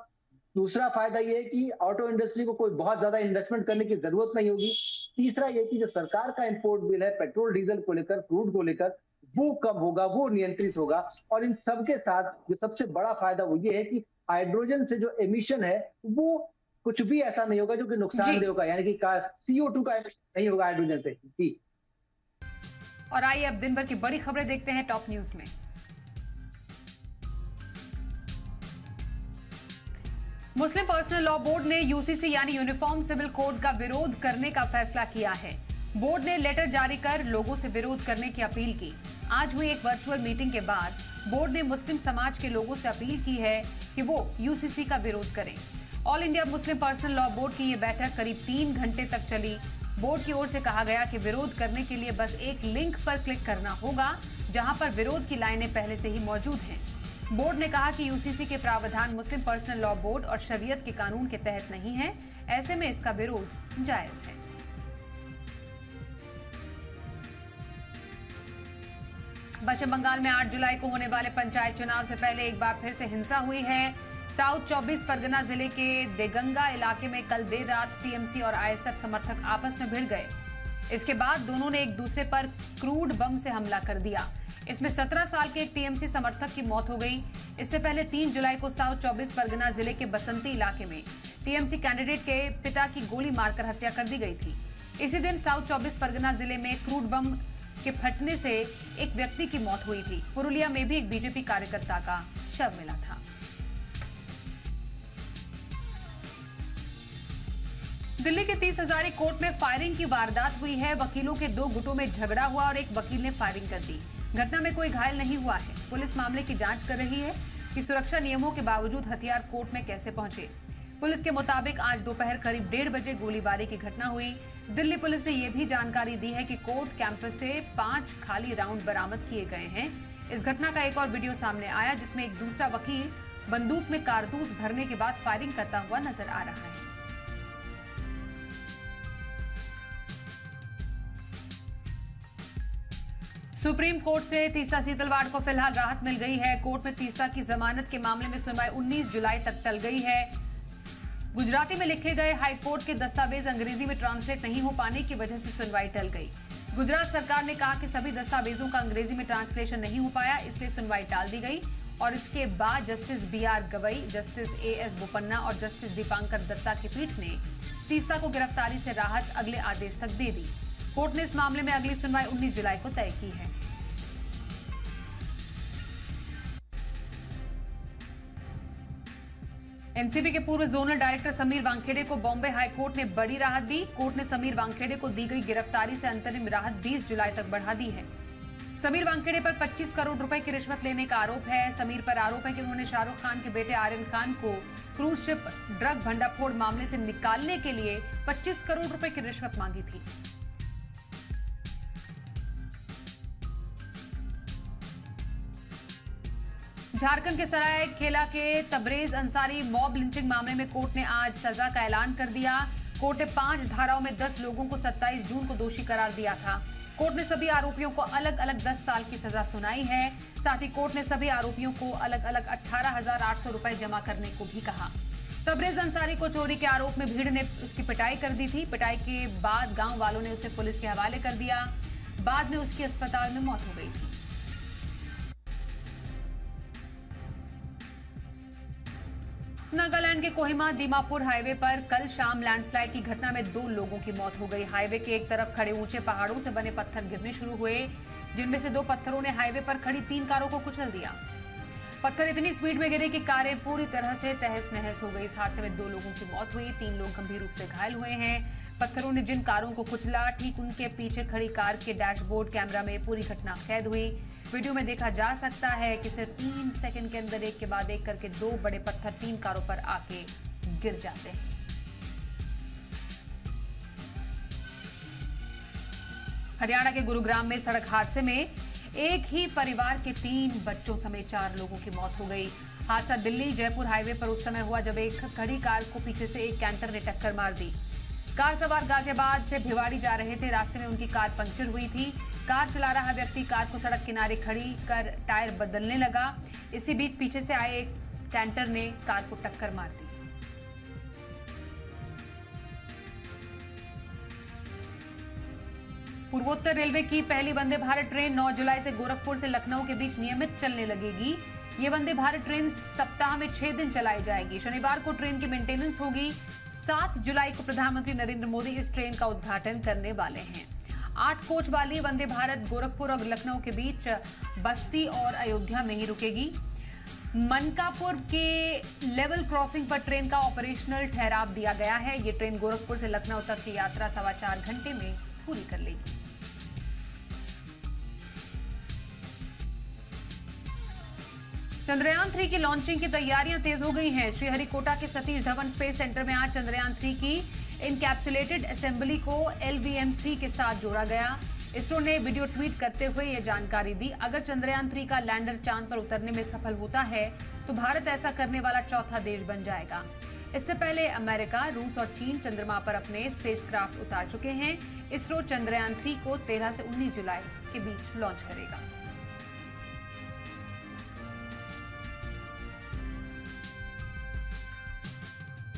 S5: दूसरा फायदा ये है कि ऑटो इंडस्ट्री को कोई बहुत ज्यादा इन्वेस्टमेंट करने की जरूरत नहीं होगी। तीसरा ये कि जो सरकार का इंपोर्ट बिल है पेट्रोल डीजल को लेकर, क्रूड को लेकर, वो कम होगा, वो नियंत्रित होगा। और इन सबके साथ जो सबसे बड़ा फायदा वो ये है कि हाइड्रोजन से जो एमिशन है वो कुछ भी ऐसा नहीं होगा जो कि नुकसानदेह होगा, यानी कि CO2 का एमिशन नहीं होगा हाइड्रोजन से। जी।
S1: और आइए अब दिन भर की बड़ी खबरें देखते हैं टॉप न्यूज में। मुस्लिम पर्सनल लॉ बोर्ड ने यूसीसी यानी यूनिफॉर्म सिविल कोड का विरोध करने का फैसला किया है। बोर्ड ने लेटर जारी कर लोगों से विरोध करने की अपील की। आज हुई एक वर्चुअल मीटिंग के बाद बोर्ड ने मुस्लिम समाज के लोगों से अपील की है कि वो यूसीसी का विरोध करें। All India Muslim personal law board की ये बैठक करीब 3 घंटे तक चली। बोर्ड की ओर से कहा गया कि विरोध करने के लिए बस एक लिंक पर क्लिक करना होगा जहां पर विरोध की लाइनें पहले से ही मौजूद हैं। बोर्ड ने कहा कि यूसीसी के प्रावधान मुस्लिम पर्सनल लॉ बोर्ड और शरीयत के कानून के तहत नहीं है, ऐसे में इसका विरोध जायज है। पश्चिम बंगाल में 8 जुलाई को होने वाले पंचायत चुनाव से पहले एक बार फिर से हिंसा हुई है। साउथ 24 परगना जिले के देगंगा इलाके में कल देर रात टीएमसी और आईएसएफ समर्थक आपस में भिड़ गए। इसके बाद दोनों ने एक दूसरे पर क्रूड बम से हमला कर दिया। इसमें 17 साल के एक टीएमसी समर्थक की मौत हो गई। इससे पहले 3 जुलाई को साउथ 24 परगना जिले के बसंती इलाके में टीएमसी कैंडिडेट के पिता की गोली मारकर हत्या कर दी गई थी। इसी दिन साउथ 24 परगना जिले में क्रूड बम के फटने से एक व्यक्ति की मौत हुई थी। पुरुलिया में भी एक बीजेपी कार्यकर्ता का शव मिला था। दिल्ली के 30 हजारी कोर्ट में फायरिंग की वारदात हुई है। वकीलों के 2 गुटों में झगड़ा हुआ और एक वकील ने फायरिंग कर दी। घटना में कोई घायल नहीं हुआ है। पुलिस मामले की जांच कर रही है कि सुरक्षा नियमों के बावजूद हथियार कोर्ट में कैसे पहुंचे। पुलिस के मुताबिक आज दोपहर करीब 1:30 बजे गोलीबारी की घटना हुई। दिल्ली पुलिस ने यह भी जानकारी दी है कि कोर्ट कैंपस से 5 खाली राउंड बरामद किए गए हैं। इस घटना का एक और वीडियो सामने आया जिसमें एक दूसरा वकील बंदूक में कारतूस भरने के बाद फायरिंग करता हुआ नजर आ रहा है। सुप्रीम कोर्ट से तीस्ता सीतलवाड़ को फिलहाल राहत मिल गई है। कोर्ट में तीस्ता की जमानत के मामले में सुनवाई 19 जुलाई तक टल गई है। गुजराती में लिखे गए हाईकोर्ट के दस्तावेज अंग्रेजी में ट्रांसलेट नहीं हो पाने की वजह से सुनवाई टल गई। गुजरात सरकार ने कहा कि सभी दस्तावेजों का अंग्रेजी में ट्रांसलेशन नहीं हो पाया, इसलिए सुनवाई टाल दी गई और इसके बाद justice BR Gavai, justice AS Bopanna और जस्टिस दीपांकर दत्ता की पीठ ने तीस्ता को गिरफ्तारी से राहत अगले आदेश तक दे दी। कोर्ट ने इस मामले में अगली सुनवाई 19 जुलाई को तय की है। एनसीबी के पूर्व जोनल डायरेक्टर समीर वानखेड़े को बॉम्बे हाईकोर्ट ने बड़ी राहत दी। कोर्ट ने समीर वानखेड़े को दी गई गिरफ्तारी से अंतरिम राहत 20 जुलाई तक बढ़ा दी है। समीर वानखेड़े पर 25 करोड़ रुपए की रिश्वत लेने का आरोप है। समीर पर आरोप है कि उन्होंने शाहरुख खान के बेटे आर्यन खान को क्रूज शिप ड्रग भंडाफोड़ मामले से निकालने के लिए 25 करोड़ रुपए की रिश्वत मांगी थी। झारखंड के सरायकेला के तबरेज अंसारी मॉब लिंचिंग मामले में कोर्ट ने आज सजा का ऐलान कर दिया। कोर्ट ने 5 धाराओं में 10 लोगों को 27 जून को दोषी करार दिया था। कोर्ट ने सभी आरोपियों को अलग अलग 10 साल की सजा सुनाई है। साथ ही कोर्ट ने सभी आरोपियों को अलग अलग 18,800 रुपए जमा करने को भी कहा। तबरेज अंसारी को चोरी के आरोप में भीड़ ने उसकी पिटाई कर दी थी। पिटाई के बाद गांव वालों ने उसे पुलिस के हवाले कर दिया। बाद में उसकी अस्पताल में मौत हो गई थी। नागालैंड के कोहिमा दीमापुर हाईवे पर कल शाम लैंडस्लाइड की घटना में 2 लोगों की मौत हो गई। हाईवे के एक तरफ खड़े ऊंचे पहाड़ों से बने पत्थर गिरने शुरू हुए, जिनमें से 2 पत्थरों ने हाईवे पर खड़ी 3 कारों को कुचल दिया। पत्थर इतनी स्पीड में गिरे कि कारें पूरी तरह से तहस नहस हो गई। इस हादसे में 2 लोगों की मौत हुई, 3 लोग गंभीर रूप से घायल हुए हैं। पत्थरों ने जिन कारों को कुचला, ठीक उनके पीछे खड़ी कार के डैशबोर्ड कैमरा में पूरी घटना कैद हुई। वीडियो में देखा जा सकता है कि सिर्फ 3 सेकंड के अंदर एक के बाद एक करके 2 बड़े पत्थर 3 कारों पर आके गिर जाते हैं। हरियाणा के गुरुग्राम में सड़क हादसे में एक ही परिवार के 3 बच्चों समेत 4 लोगों की मौत हो गई। हादसा दिल्ली जयपुर हाईवे पर उस समय हुआ जब एक खड़ी कार को पीछे से एक कैंटर ने टक्कर मार दी। कार सवार गाजियाबाद से भिवाड़ी जा रहे थे। रास्ते में उनकी कार पंक्चर हुई थी। कार चला रहा व्यक्ति कार को सड़क किनारे खड़ी कर टायर बदलने लगा। इसी बीच पीछे से आए एक कैंटर ने कार को टक्कर मार दी। पूर्वोत्तर रेलवे की पहली वंदे भारत ट्रेन 9 जुलाई से गोरखपुर से लखनऊ के बीच नियमित चलने लगेगी। ये वंदे भारत ट्रेन सप्ताह में 6 दिन चलाई जाएगी। शनिवार को ट्रेन की मेंटेनेंस होगी। 7 जुलाई को प्रधानमंत्री नरेंद्र मोदी इस ट्रेन का उद्घाटन करने वाले हैं। 8 कोच वाली वंदे भारत गोरखपुर और लखनऊ के बीच बस्ती और अयोध्या में ही रुकेगी। मनकापुर के लेवल क्रॉसिंग पर ट्रेन का ऑपरेशनल ठहराव दिया गया है। ये ट्रेन गोरखपुर से लखनऊ तक की यात्रा 4.25 घंटे में पूरी कर लेगी। चंद्रयान 3 की लॉन्चिंग की तैयारियां तेज हो गई हैं। श्रीहरिकोटा के सतीश धवन स्पेस सेंटर में आज चंद्रयान 3 की इनकैप्सुलेटेड असेंबली को LVM-3 के साथ जोड़ा गया। इसरो ने वीडियो ट्वीट करते हुए यह जानकारी दी। अगर चंद्रयान 3 का लैंडर चांद पर उतरने में सफल होता है तो भारत ऐसा करने वाला चौथा देश बन जाएगा। इससे पहले अमेरिका, रूस और चीन चंद्रमा पर अपने स्पेसक्राफ्ट उतार चुके हैं। इसरो चंद्रयान 3 को 13 से 19 जुलाई के बीच लॉन्च करेगा।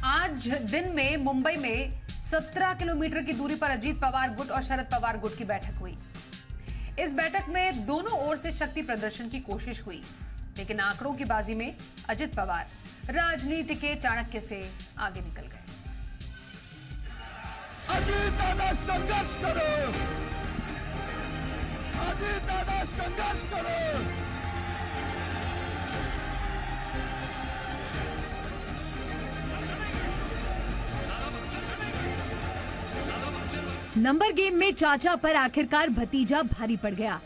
S1: आज दिन में मुंबई में 17 किलोमीटर की दूरी पर अजीत पवार गुट और शरद पवार गुट की बैठक हुई। इस बैठक में दोनों ओर से शक्ति प्रदर्शन की कोशिश हुई, लेकिन आंकड़ों की बाजी में अजित पवार राजनीति के चाणक्य से आगे निकल गए।
S6: अजीत दादा संघर्ष करो, अजीत दादा संघर्ष करो।
S7: नंबर गेम में चाचा पर आखिरकार भतीजा भारी पड़ गया।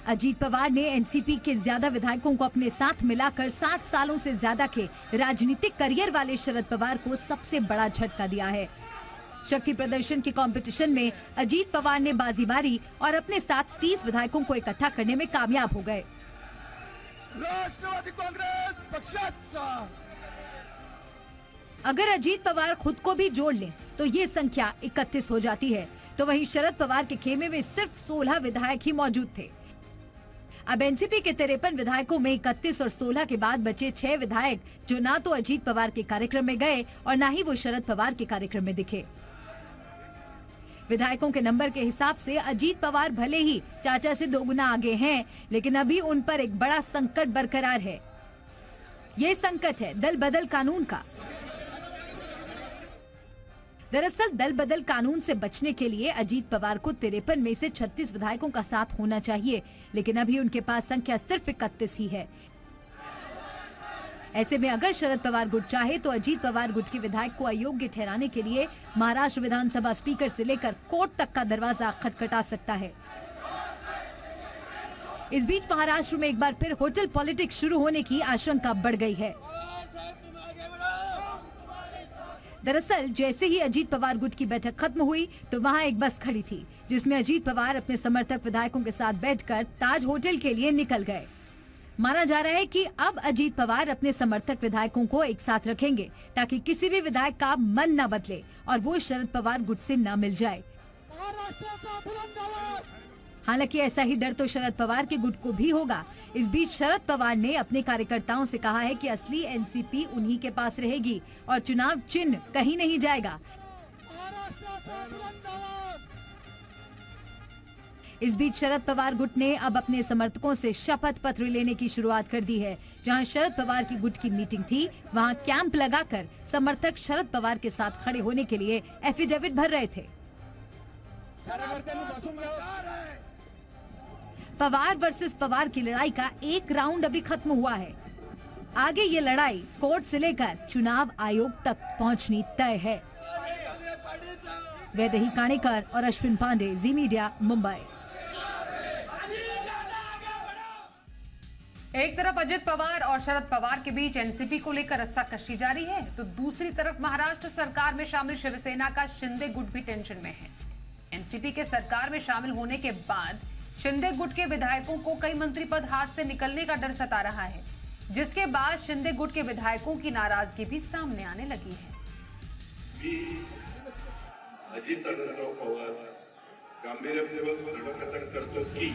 S7: अजीत पवार ने एनसीपी के ज्यादा विधायकों को अपने साथ मिलाकर 60 सालों से ज्यादा के राजनीतिक करियर वाले शरद पवार को सबसे बड़ा झटका दिया है। शक्ति प्रदर्शन के कंपटीशन में अजीत पवार ने बाजी मारी और अपने साथ 30 विधायकों को इकट्ठा करने में कामयाब हो गए।
S6: राष्ट्रवादी कांग्रेस पक्षाचा
S7: अगर अजीत पवार खुद को भी जोड़ लें तो ये संख्या 31 हो जाती है। तो वहीं शरद पवार के खेमे में सिर्फ 16 विधायक ही मौजूद थे। अब एनसीपी के 53 विधायकों में 31 और 16 के बाद बचे 6 विधायक जो ना तो अजीत पवार के कार्यक्रम में गए और ना ही वो शरद पवार के कार्यक्रम में दिखे। विधायकों के नंबर के हिसाब से अजीत पवार भले ही चाचा से 2 गुना आगे हैं, लेकिन अभी उन पर एक बड़ा संकट बरकरार है। ये संकट है दल बदल कानून का। दरअसल दल बदल कानून से बचने के लिए अजीत पवार को 53 में से 36 विधायकों का साथ होना चाहिए, लेकिन अभी उनके पास संख्या सिर्फ 31 ही है। ऐसे में अगर शरद पवार गुट चाहे तो अजीत पवार गुट के विधायक को अयोग्य ठहराने के लिए महाराष्ट्र विधानसभा स्पीकर से लेकर कोर्ट तक का दरवाजा खटखटा सकता है। इस बीच महाराष्ट्र में एक बार फिर होटल पॉलिटिक्स शुरू होने की आशंका बढ़ गई है। दरअसल जैसे ही अजीत पवार गुट की बैठक खत्म हुई तो वहां एक बस खड़ी थी, जिसमें अजीत पवार अपने समर्थक विधायकों के साथ बैठकर ताज होटल के लिए निकल गए। माना जा रहा है कि अब अजीत पवार अपने समर्थक विधायकों को एक साथ रखेंगे ताकि किसी भी विधायक का मन न बदले और वो शरद पवार गुट से न मिल जाए। हालांकि ऐसा ही डर तो शरद पवार के गुट को भी होगा। इस बीच शरद पवार ने अपने कार्यकर्ताओं से कहा है कि असली एनसीपी उन्हीं के पास रहेगी और चुनाव चिन्ह कहीं नहीं जाएगा। इस बीच शरद पवार गुट ने अब अपने समर्थकों से शपथ पत्र लेने की शुरुआत कर दी है। जहां शरद पवार की गुट की मीटिंग थी, वहां कैंप लगाकर समर्थक शरद पवार के साथ खड़े होने के लिए एफिडेविट भर रहे थे। पवार वर्सेस पवार की लड़ाई का एक राउंड अभी खत्म हुआ है। आगे ये लड़ाई कोर्ट से लेकर चुनाव आयोग तक पहुंचनी तय है। वैदेही काणेकर और अश्विन पांडे, जी मीडिया, मुंबई।
S1: एक तरफ अजित पवार और शरद पवार के बीच एनसीपी को लेकर रस्साकशी जारी है, तो दूसरी तरफ महाराष्ट्र सरकार में शामिल शिवसेना का शिंदे गुट भी टेंशन में है। एनसीपी के सरकार में शामिल होने के बाद शिंदे गुट के विधायकों को कई मंत्री पद हाथ से निकलने का डर सता रहा है, जिसके बाद शिंदे गुट के विधायकों की नाराजगी भी सामने आने लगी है।
S8: अजित अनंतराव पवार गांभीर्यपूर्वक धडकथन करतो की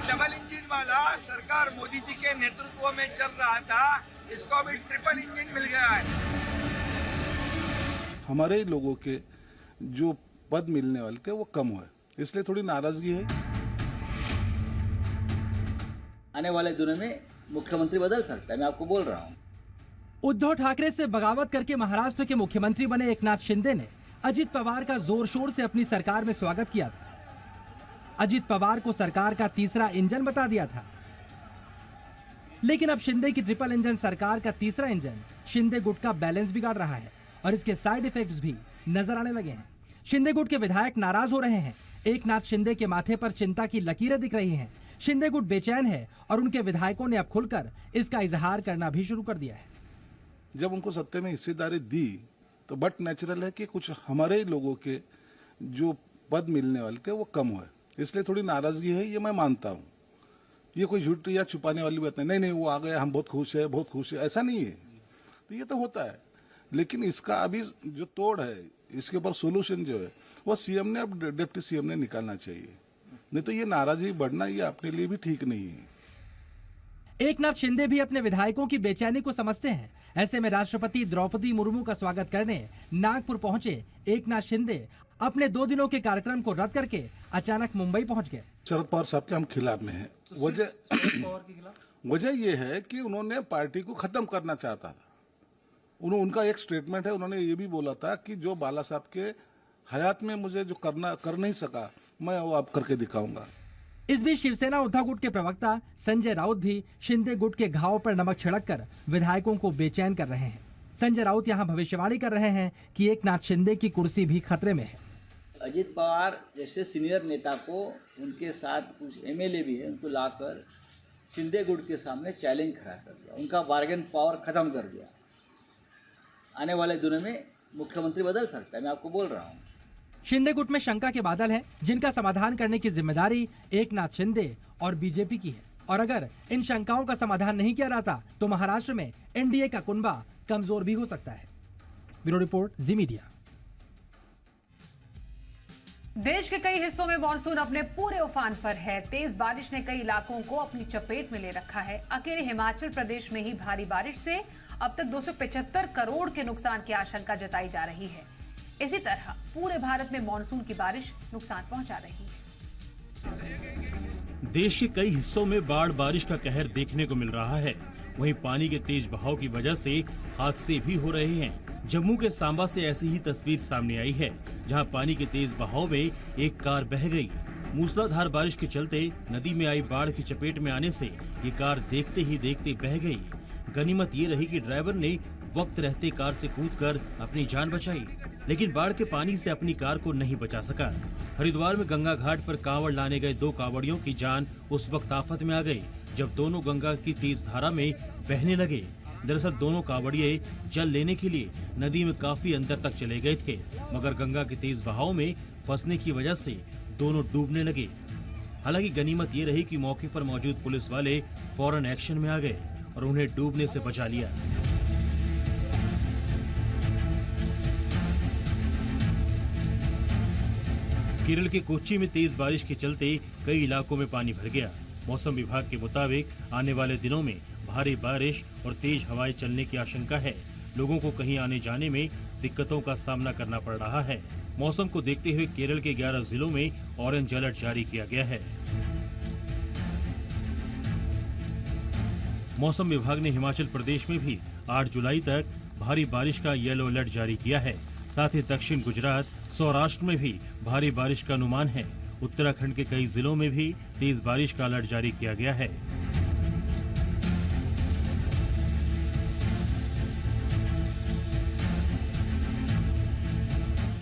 S6: डबल इंजन वाला सरकार मोदी जी के नेतृत्व में चल रहा था, इसको अभी ट्रिपल इंजन मिल गया है।
S9: हमारे लोगों के जो पद मिलने वाले थे वो कम हुए, इसलिए थोड़ी नाराजगी है।
S10: आने वाले दिनों में मुख्यमंत्री बदल सकता है, मैं आपको बोल रहा हूँ।
S11: उद्धव ठाकरे से बगावत करके महाराष्ट्र के मुख्यमंत्री बने एकनाथ शिंदे ने अजित पवार का जोर शोर से अपनी सरकार में स्वागत किया था। अजित पवार को सरकार का तीसरा इंजन बता दिया था, लेकिन अब शिंदे की ट्रिपल इंजन सरकार का तीसरा इंजन शिंदे गुट का बैलेंस बिगाड़ रहा है और इसके साइड इफेक्ट्स भी नजर आने लगे हैं। शिंदे गुट के विधायक नाराज हो रहे हैं। एकनाथ शिंदे के माथे पर चिंता की लकीरें दिख रही हैं। शिंदे गुट बेचैन है और उनके विधायकों ने अब खुलकर इसका इजहार करना भी शुरू कर दिया है।
S9: जब उनको सत्ते में हिस्सेदारी दी तो बट नेचुरल है कि कुछ हमारे लोगों के जो पद मिलने वाले थे वो कम हुए, इसलिए थोड़ी नाराजगी है, ये मैं मानता हूँ। ये कोई झूठ या छुपाने वाली बात नहीं। नहीं वो आ गए, हम बहुत खुश है, ऐसा नहीं है। तो ये तो होता है, लेकिन इसका अभी जो तोड़ है, इसके ऊपर सोल्यूशन जो है वो सीएम ने, अब डिप्टी सीएम ने निकालना चाहिए, नहीं तो ये नाराजगी बढ़ना ये अपने लिए भी ठीक नहीं है।
S11: एकनाथ शिंदे भी अपने विधायकों की बेचैनी को समझते हैं। ऐसे में राष्ट्रपति द्रौपदी मुर्मू का स्वागत करने नागपुर पहुंचे एकनाथ शिंदे अपने 2 दिनों के कार्यक्रम को रद्द करके अचानक मुंबई पहुंच गए।
S9: शरद पवार साहब के हम खिलाफ में हैं। वजह ये है कि उन्होंने पार्टी को खत्म करना चाहता था। उनका एक स्टेटमेंट है, उन्होंने ये भी बोला था कि जो बाला साहब के हयात में मुझे जो कर नहीं सका, मैं वो अब करके दिखाऊंगा।
S11: इस बीच शिवसेना उद्धव गुट के प्रवक्ता संजय राउत भी शिंदे गुट के घाव पर नमक छिड़ककर विधायकों को बेचैन कर रहे हैं। संजय राउत यहां भविष्यवाणी कर रहे हैं कि एकनाथ शिंदे की कुर्सी भी खतरे में है।
S10: अजित पवार जैसे सीनियर नेता को, उनके साथ कुछ एमएलए भी है, उनको लाकर शिंदे गुट के सामने चैलेंज खड़ा कर दिया, उनका बार्गेन पावर खत्म कर दिया। आने वाले दिनों में मुख्यमंत्री बदल सकता है, मैं आपको बोल रहा हूँ।
S11: शिंदे गुट में शंका के बादल हैं, जिनका समाधान करने की जिम्मेदारी एकनाथ शिंदे और बीजेपी की है। और अगर इन शंकाओं का समाधान नहीं किया जाता तो महाराष्ट्र में एनडीए का कुनबा कमजोर भी हो सकता है। ब्यूरो रिपोर्ट, जी मीडिया।
S1: देश के कई हिस्सों में मानसून अपने पूरे उफान पर है। तेज बारिश ने कई इलाकों को अपनी चपेट में ले रखा है। अकेले हिमाचल प्रदेश में ही भारी बारिश से अब तक 275 करोड़ के नुकसान की आशंका जताई जा रही है। इसी तरह पूरे भारत में मानसून की बारिश नुकसान पहुंचा रही है।
S12: देश के कई हिस्सों में बाढ़ बारिश का कहर देखने को मिल रहा है। वहीं पानी के तेज बहाव की वजह से हादसे भी हो रहे हैं। जम्मू के सांबा से ऐसी ही तस्वीर सामने आई है, जहां पानी के तेज बहाव में एक कार बह गई। मूसलाधार बारिश के चलते नदी में आई बाढ़ की चपेट में आने से ये कार देखते ही देखते बह गई। गनीमत ये रही कि ड्राइवर ने वक्त रहते कार से कूदकर अपनी जान बचाई, लेकिन बाढ़ के पानी से अपनी कार को नहीं बचा सका। हरिद्वार में गंगा घाट पर कांवड़ लाने गए 2 कांवड़ियों की जान उस वक्त आफत में आ गई जब दोनों गंगा की तेज धारा में बहने लगे। दरअसल दोनों कांवड़िए जल लेने के लिए नदी में काफी अंदर तक चले गए थे, मगर गंगा के तेज बहाव में फंसने की वजह से दोनों डूबने लगे। हालांकि गनीमत ये रही कि मौके पर मौजूद पुलिस वाले फौरन एक्शन में आ गए और उन्हें डूबने से बचा लिया। केरल के कोच्चि में तेज बारिश के चलते कई इलाकों में पानी भर गया। मौसम विभाग के मुताबिक आने वाले दिनों में भारी बारिश और तेज हवाएं चलने की आशंका है। लोगों को कहीं आने जाने में दिक्कतों का सामना करना पड़ रहा है। मौसम को देखते हुए केरल के 11 जिलों में ऑरेंज अलर्ट जारी किया गया है। मौसम विभाग ने हिमाचल प्रदेश में भी 8 जुलाई तक भारी बारिश का येलो अलर्ट जारी किया है। साथ ही दक्षिण गुजरात, सौराष्ट्र में भी भारी बारिश का अनुमान है। उत्तराखंड के कई जिलों में भी तेज बारिश का अलर्ट जारी किया गया है।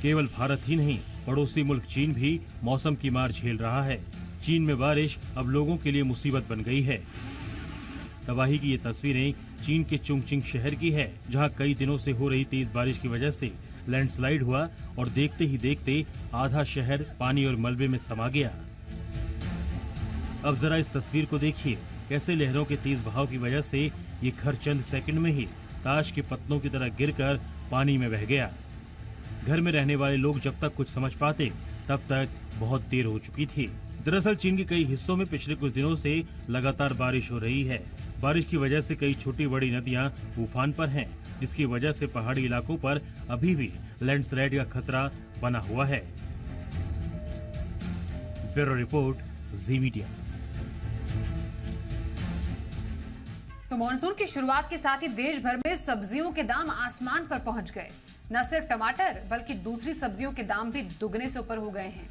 S12: केवल भारत ही नहीं, पड़ोसी मुल्क चीन भी मौसम की मार झेल रहा है। चीन में बारिश अब लोगों के लिए मुसीबत बन गई है। तबाही की ये तस्वीरें चीन के चुंगचिंग शहर की है, जहां कई दिनों से हो रही तेज बारिश की वजह से लैंडस्लाइड हुआ और देखते ही देखते आधा शहर पानी और मलबे में समा गया। अब जरा इस तस्वीर को देखिए, कैसे लहरों के तेज बहाव की वजह से ये घर चंद सेकंड में ही ताश के पत्तों की तरह गिरकर पानी में बह गया। घर में रहने वाले लोग जब तक कुछ समझ पाते तब तक बहुत देर हो चुकी थी। दरअसल चीन के कई हिस्सों में पिछले कुछ दिनों से लगातार बारिश हो रही है। बारिश की वजह से कई छोटी बड़ी नदियां उफान पर हैं, जिसकी वजह से पहाड़ी इलाकों पर अभी भी लैंडस्लाइड का खतरा बना हुआ है। ब्यूरो रिपोर्ट, जी मीडिया।
S1: तो मानसून की शुरुआत के साथ ही देश भर में सब्जियों के दाम आसमान पर पहुंच गए। न सिर्फ टमाटर बल्कि दूसरी सब्जियों के दाम भी दुगने से ऊपर हो गए हैं।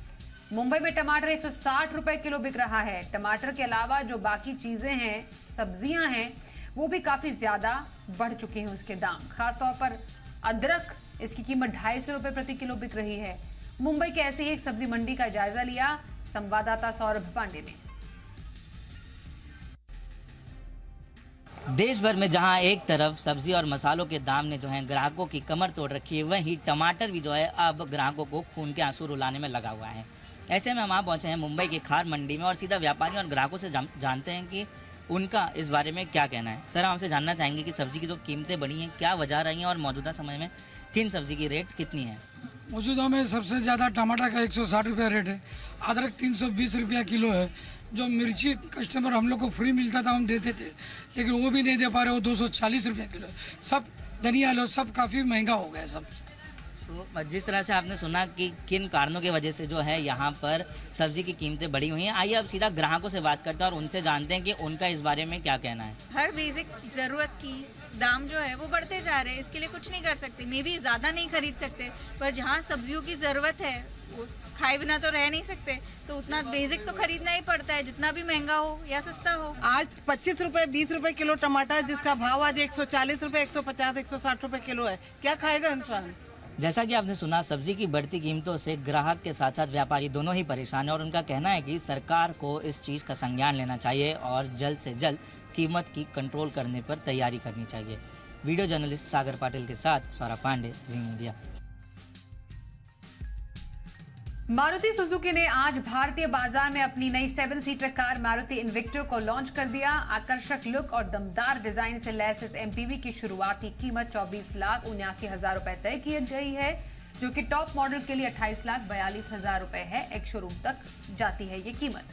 S1: मुंबई में टमाटर 160 रुपए किलो बिक रहा है। टमाटर के अलावा जो बाकी चीजें हैं, सब्जियां हैं, वो भी काफी ज्यादा बढ़ चुके हैं उसके दाम। खासतौर पर अदरक, इसकी कीमत 250 रुपए प्रति किलो बिक रही है। मुंबई के ऐसे ही एक सब्जी मंडी का जायजा लिया संवाददाता सौरभ पांडे ने।
S13: देश भर में जहां एक तरफ सब्जी और मसालों के दाम ने जो है ग्राहकों की कमर तोड़ रखी है, वहीं टमाटर भी जो है अब ग्राहकों को खून के आंसू रुलाने में लगा हुआ है। ऐसे में हम वहाँ पहुंचे हैं मुंबई की खार मंडी में और सीधा व्यापारियों और ग्राहकों से जानते हैं कि उनका इस बारे में क्या कहना है। सर, हम आपसे जानना चाहेंगे कि सब्जी की जो कीमतें बढ़ी हैं, क्या वजह रही हैं और मौजूदा समय में किन सब्जी की रेट कितनी है?
S14: मौजूदा में सबसे ज़्यादा टमाटर का 160 रुपया रेट है, अदरक 320 रुपया किलो है। जो मिर्ची कस्टमर हम लोग को फ्री मिलता था हम देते थे, लेकिन वो भी नहीं दे पा रहे, वो 240 रुपया किलो है। सब धनिया लो, सब काफ़ी महंगा हो गया सब।
S13: तो जिस तरह से आपने सुना कि किन कारणों की वजह से जो है यहाँ पर सब्जी की कीमतें बढ़ी हुई हैं, आइए अब सीधा ग्राहकों से बात करते हैं और उनसे जानते हैं कि उनका इस बारे में क्या कहना है।
S15: हर बेसिक ज़रूरत की दाम जो है वो बढ़ते जा रहे हैं, इसके लिए कुछ नहीं कर सकते। मे भी ज़्यादा नहीं खरीद सकते, पर जहाँ सब्जियों की ज़रूरत है वो खाए बिना तो रह नहीं सकते, तो उतना बेसिक तो खरीदना ही पड़ता है, जितना भी महंगा हो या सस्ता हो।
S16: आज 25 रुपए 20 रुपए किलो टमाटर, जिसका भाव आज 140 रुपए 150 160 रुपए किलो है, क्या खाएगा इंसान।
S13: जैसा कि आपने सुना, सब्जी की बढ़ती कीमतों से ग्राहक के साथ साथ व्यापारी दोनों ही परेशान है और उनका कहना है कि सरकार को इस चीज़ का संज्ञान लेना चाहिए और जल्द से जल्द कीमत की कंट्रोल करने पर तैयारी करनी चाहिए। वीडियो जर्नलिस्ट सागर पाटिल के साथ सौरभ पांडे, जी मीडिया।
S1: मारुति सुजुकी ने आज भारतीय बाजार में अपनी नई 7 सीटर कार मारुति इन्विक्टो को लॉन्च कर दिया। आकर्षक लुक और दमदार डिजाइन से लैस इस एमपीवी की शुरुआती कीमत 24,79,000 रुपए तय की गई है, जो कि टॉप मॉडल के लिए 28,42,000 रुपए है। एक शोरूम तक जाती है ये कीमत।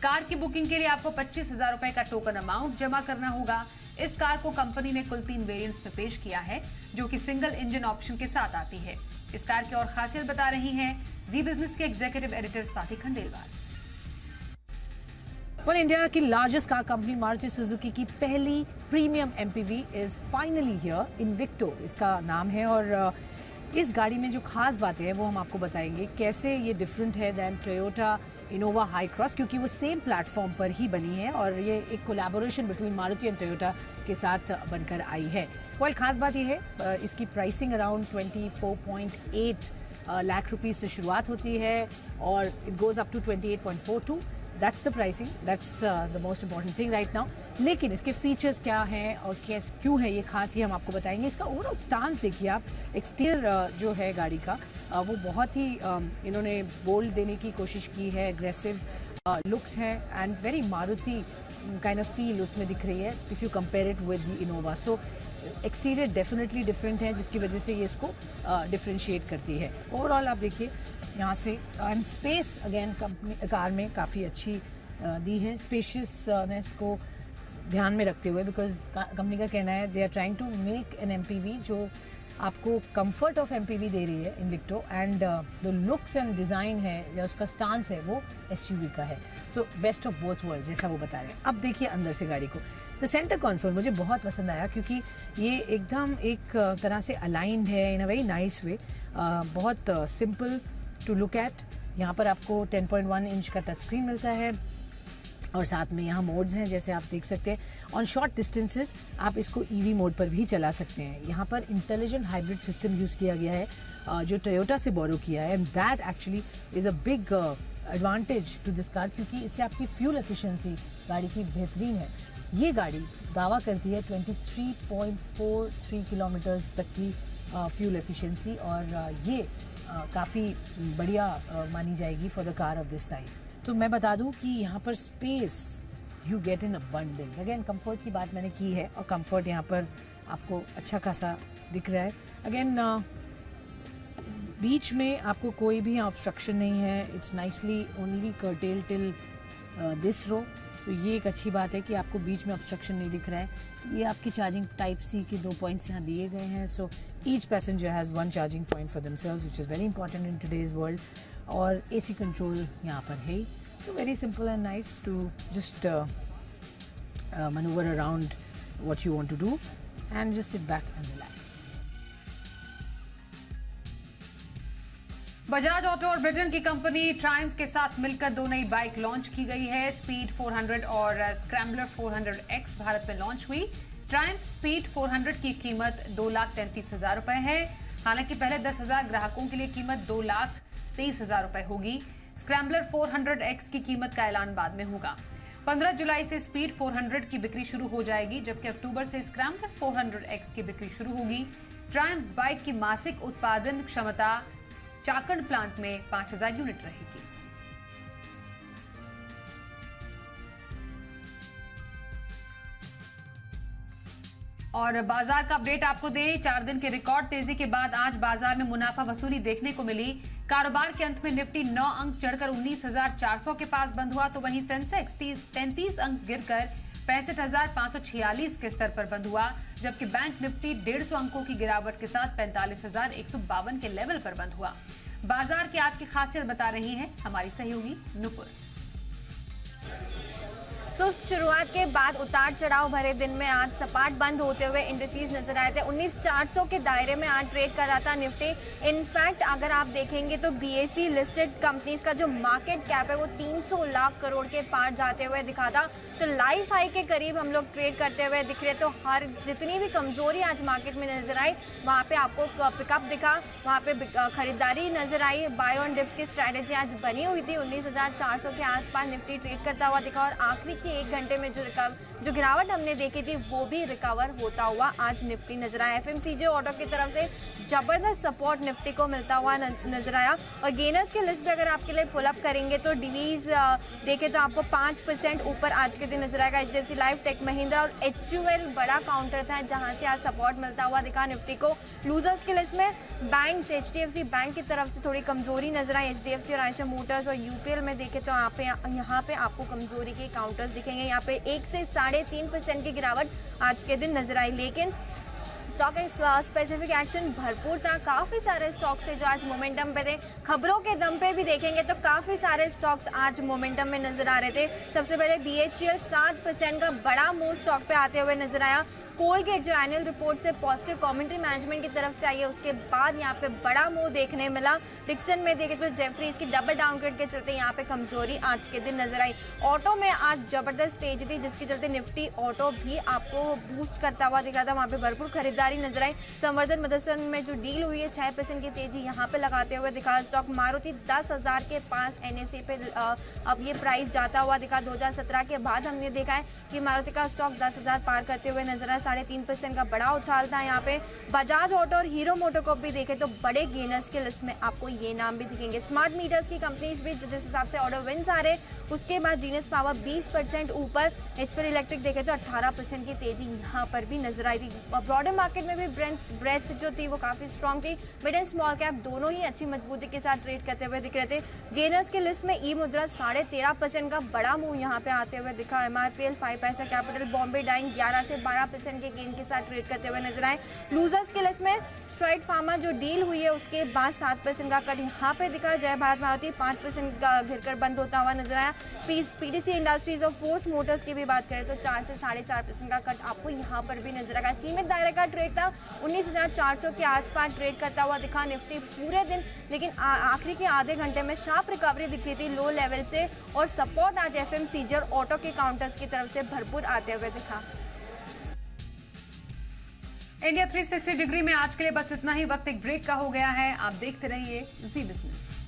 S1: कार की बुकिंग के लिए आपको 25,000 रुपए का टोकन अमाउंट जमा करना होगा। इस कार को कंपनी ने कुल 3 वेरिएंट्स में पेश किया है, जो कि सिंगल इंजन ऑप्शन के साथ आती है। इस कार की और खासियत बता रही हैं जी बिजनेस के executive editor Swati Khandelwal.
S17: Well, India की largest car company Maruti Suzuki की पहली premium MPV is finally here, Invicto इसका नाम है। और इस गाड़ी में जो खास बातें हैं वो हम आपको बताएंगे, कैसे ये डिफरेंट है than Toyota Innova Hycross, क्योंकि वो सेम प्लेटफॉर्म पर ही बनी है और ये एक collaboration between Maruti and Toyota के साथ बनकर आई है। वेल, खास बात ये है इसकी प्राइसिंग अराउंड 24.8 लाख रुपीस से शुरुआत होती है और it goes up to 28.42। That's the pricing, that's the most important thing right now. लेकिन इसके फीचर्स क्या हैं और क्यों है ये खास, ये हम आपको बताएंगे। इसका ओवरऑल स्टांस देखिए आप, एक्सटीरियर जो है गाड़ी का वो बहुत ही इन्होंने बोल्ड देने की कोशिश की है, एग्रेसिव लुक्स हैं and very Maruti kind of feel उसमें दिख रही है if you compare it with the Innova. So exterior definitely different है, जिसकी वजह से ये इसको डिफरेंशिएट करती है। ओवरऑल आप देखिए यहाँ से, and space again company car में काफ़ी अच्छी दी है, स्पेशियसनेस को ध्यान में रखते हुए, बिकॉज कंपनी का कहना है they are trying to make an MPV जो आपको कंफर्ट ऑफ एमपीवी दे रही है Invicto, and the looks and design है या उसका स्टांस है वो एसयूवी का है। So best of both world जैसा वो बता रहे हैं। अब देखिए अंदर से गाड़ी को, द सेंटर कंसोल मुझे बहुत पसंद आया क्योंकि ये एकदम एक तरह से अलाइंड है इन अ वेरी नाइस वे, बहुत सिंपल टू लुक एट। यहाँ पर आपको 10.1 इंच का टच स्क्रीन मिलता है और साथ में यहाँ मोड्स हैं जैसे आप देख सकते हैं। ऑन शॉर्ट डिस्टेंसेस आप इसको ईवी मोड पर भी चला सकते हैं। यहाँ पर इंटेलिजेंट हाइब्रिड सिस्टम यूज़ किया गया है जो टोयोटा से बोरो किया है, and that actually is a big advantage to this car, क्योंकि इससे आपकी फ्यूल एफिशिएंसी गाड़ी की बेहतरीन है। ये गाड़ी दावा करती है 23.43 किलोमीटर्स तक की फ्यूल एफिशिएंसी, और ये काफ़ी बढ़िया मानी जाएगी for the car of this size. तो मैं बता दूं कि यहाँ पर space you get in abundance. Again comfort की बात मैंने की है, और कंफर्ट यहाँ पर आपको अच्छा खासा दिख रहा है। अगेन बीच में आपको कोई भी ऑब्स्ट्रक्शन नहीं है, it's nicely only curtail till this row. तो ये एक अच्छी बात है कि आपको बीच में ऑब्स्ट्रक्शन नहीं दिख रहा है। ये आपकी चार्जिंग टाइप सी के 2 पॉइंट्स यहाँ दिए गए हैं, so each passenger has 1 charging point for themselves, which is very important in today's world. और एसी कंट्रोल यहाँ पर है, तो very simple and nice to just maneuver around what you want to do and just sit back and relax.
S1: Bajaj auto और ब्रिटेन की कंपनी ट्रायम्फ के साथ मिलकर 2 नई बाइक लॉन्च की गई है। स्पीड 400 और स्क्रैम्बलर 400X भारत में लॉन्च हुई। ट्रायम्फ स्पीड 400 की कीमत 2,33,000 रुपए है। हालांकि पहले 10,000 ग्राहकों के लिए कीमत 2,23,000 रुपए होगी। स्क्रैम्बलर 400X की कीमत का ऐलान बाद में होगा। 15 जुलाई से स्पीड 400 की बिक्री शुरू हो जाएगी, जबकि अक्टूबर से स्क्रैम्बलर 400X की बिक्री शुरू होगी। ट्रायम्फ बाइक की मासिक उत्पादन क्षमता चाकण प्लांट में 5,000 यूनिट रहेगी। और बाजार का अपडेट आपको दें। 4 दिन के रिकॉर्ड तेजी के बाद आज बाजार में मुनाफा वसूली देखने को मिली। कारोबार के अंत में निफ्टी 9 अंक चढ़कर 19,400 के पास बंद हुआ, तो वहीं सेंसेक्स 33 अंक गिरकर 65,546 के स्तर पर बंद हुआ, जबकि बैंक निफ्टी 150 अंकों की गिरावट के साथ 45,152 के लेवल पर बंद हुआ। बाजार की आज की खासियत बता रही है हमारी सहयोगी नुपुर।
S18: सुस्त शुरुआत के बाद उतार चढ़ाव भरे दिन में आज सपाट बंद होते हुए इंडिसेस नजर आए थे। 19,400 के दायरे में आज ट्रेड कर रहा था निफ्टी। इनफैक्ट अगर आप देखेंगे तो बीएसई लिस्टेड कंपनीज का जो मार्केट कैप है वो 300 लाख करोड़ के पार जाते हुए दिखा था। तो लाइफ हाई के करीब हम लोग ट्रेड करते हुए दिख रहे। तो हर जितनी भी कमजोरी आज मार्केट में नजर आई वहाँ पे आपको पिकअप दिखा, वहाँ पे खरीदारी नजर आई। बाय ऑन डिप्स की स्ट्रैटेजी आज बनी हुई थी। 19,400 के आसपास निफ्टी ट्रेड करता हुआ दिखा, और आखिरी के 1 घंटे में जो गिरावट हमने देखी थी वो भी रिकवर होता हुआ आज निफ्टी नजर आया। एफएमसीजी ऑटो की तरफ से जबरदस्त सपोर्ट निफ्टी को मिलता हुआ नजर आया। और गेनर्स की लिस्ट भी अगर आपके लिए पुल अप करेंगे तो डिवीज देखे तो आपको 5% ऊपर आज के दिन नजर आएगा। एचडीएफसी लाइफ, टेक महिंद्रा और एचयूएल बड़ा काउंटर था जहां से आज सपोर्ट मिलता हुआ दिखा निफ्टी को। लूजर्स की लिस्ट में बैंक, एचडीएफसी बैंक की तरफ से थोड़ी कमजोरी नजर आई। एचडीएफसी और आयशा मोटर्स और यूपीएल में देखे तो यहाँ पे आपको कमजोरी के काउंटर्स दिखेंगे। यहाँ पे 1 से 3.5% की गिरावट आज के दिन नजर आई, लेकिन स्टॉक स्पेसिफिक एक्शन भरपूर था। काफी सारे स्टॉक्स थे जो आज मोमेंटम पे थे। खबरों के दम पे भी देखेंगे तो काफी सारे स्टॉक्स आज मोमेंटम में नजर आ रहे थे। सबसे पहले बीएचईएल 7% का बड़ा मूव स्टॉक पे आते हुए नजर आया। कोलगेट जो एनुअल रिपोर्ट से पॉजिटिव कमेंट्री मैनेजमेंट की तरफ से आई है, उसके बाद यहाँ पे बड़ा मूव देखने मिला। डिक्सन में देखे तो जेफरीज की डबल डाउनग्रेड के चलते यहाँ पे कमजोरी आज के दिन नजर आई। ऑटो में आज जबरदस्त तेजी थी, जिसके चलते निफ्टी ऑटो भी आपको बूस्ट करता हुआ दिख रहा था। वहाँ पे भरपूर खरीदारी नजर आई। संवर्धन मदरसन में जो डील हुई है 6% की तेजी यहाँ पे लगाते हुए दिखा। स्टॉक मारुति 10,000 के पास एनएसई पे अब ये प्राइस जाता हुआ दिखा। 2017 के बाद हमने देखा है कि मारुति का स्टॉक 10,000 पार करते हुए नजर आया। 3.5% का बड़ा उछाल था यहाँ पे। बजाज ऑटो और हीरो मोटोकॉर्प भी देखे तो बड़े गेनर्स के लिस्ट में आपको ये नाम भी दिखेंगे। स्मार्ट मीटर्स की कंपनीज भी जिस हिसाब से ऑर्डर विन्स आ रहे, उसके बाद जीनियस पावर 20% ऊपर। एचपीएल इलेक्ट्रिक देखे तो 18% की तेजी यहाँ पर भी नजर आई थी। ब्रॉडर मार्केट में भी ब्रेथ जो थी वो काफी स्ट्रॉन्ग थी। मिड एंड स्मॉल कैप दोनों ही अच्छी मजबूती के साथ ट्रेड करते हुए दिख रहे थे। गेनर्स की लिस्ट में ई मुद्रा 13.5% का बड़ा मूव यहाँ पे आते हुए दिखा। एमआरपीएल 5 पैसा कैपिटल, बॉम्बे डाइंग 11 से 12% के गेन के साथ ट्रेड करते हुए नजर आए। लूजर्स के लिस्ट में स्ट्राइड फार्मा जो डील हुई है उसके बाद 7% का कट यहाँ पे दिखा। जय भारत मारुति 5% का घिरकर बंद होता हुआ नजर आया। पीटीसी इंडस्ट्रीज और फोर्स मोटर्स की भी बात करें तो 4 से 4.5% का कट आपको यहाँ पर भी नजर आएगा। सीमित दायरे का ट्रेड था। 19,400 के आसपास ट्रेड करता हुआ दिखा निफ्टी पूरे दिन, लेकिन आखिरी के आधे घंटे में शार्प रिकवरी दिखी थी लो लेवल से, और सपोर्ट आज एफएमसीजी और ऑटो के काउंटर्स की तरफ से भरपूर आते हुए दिखा।
S1: इंडिया 360 डिग्री में आज के लिए बस इतना ही। वक्त एक ब्रेक का हो गया है। आप देखते रहिए जी बिजनेस।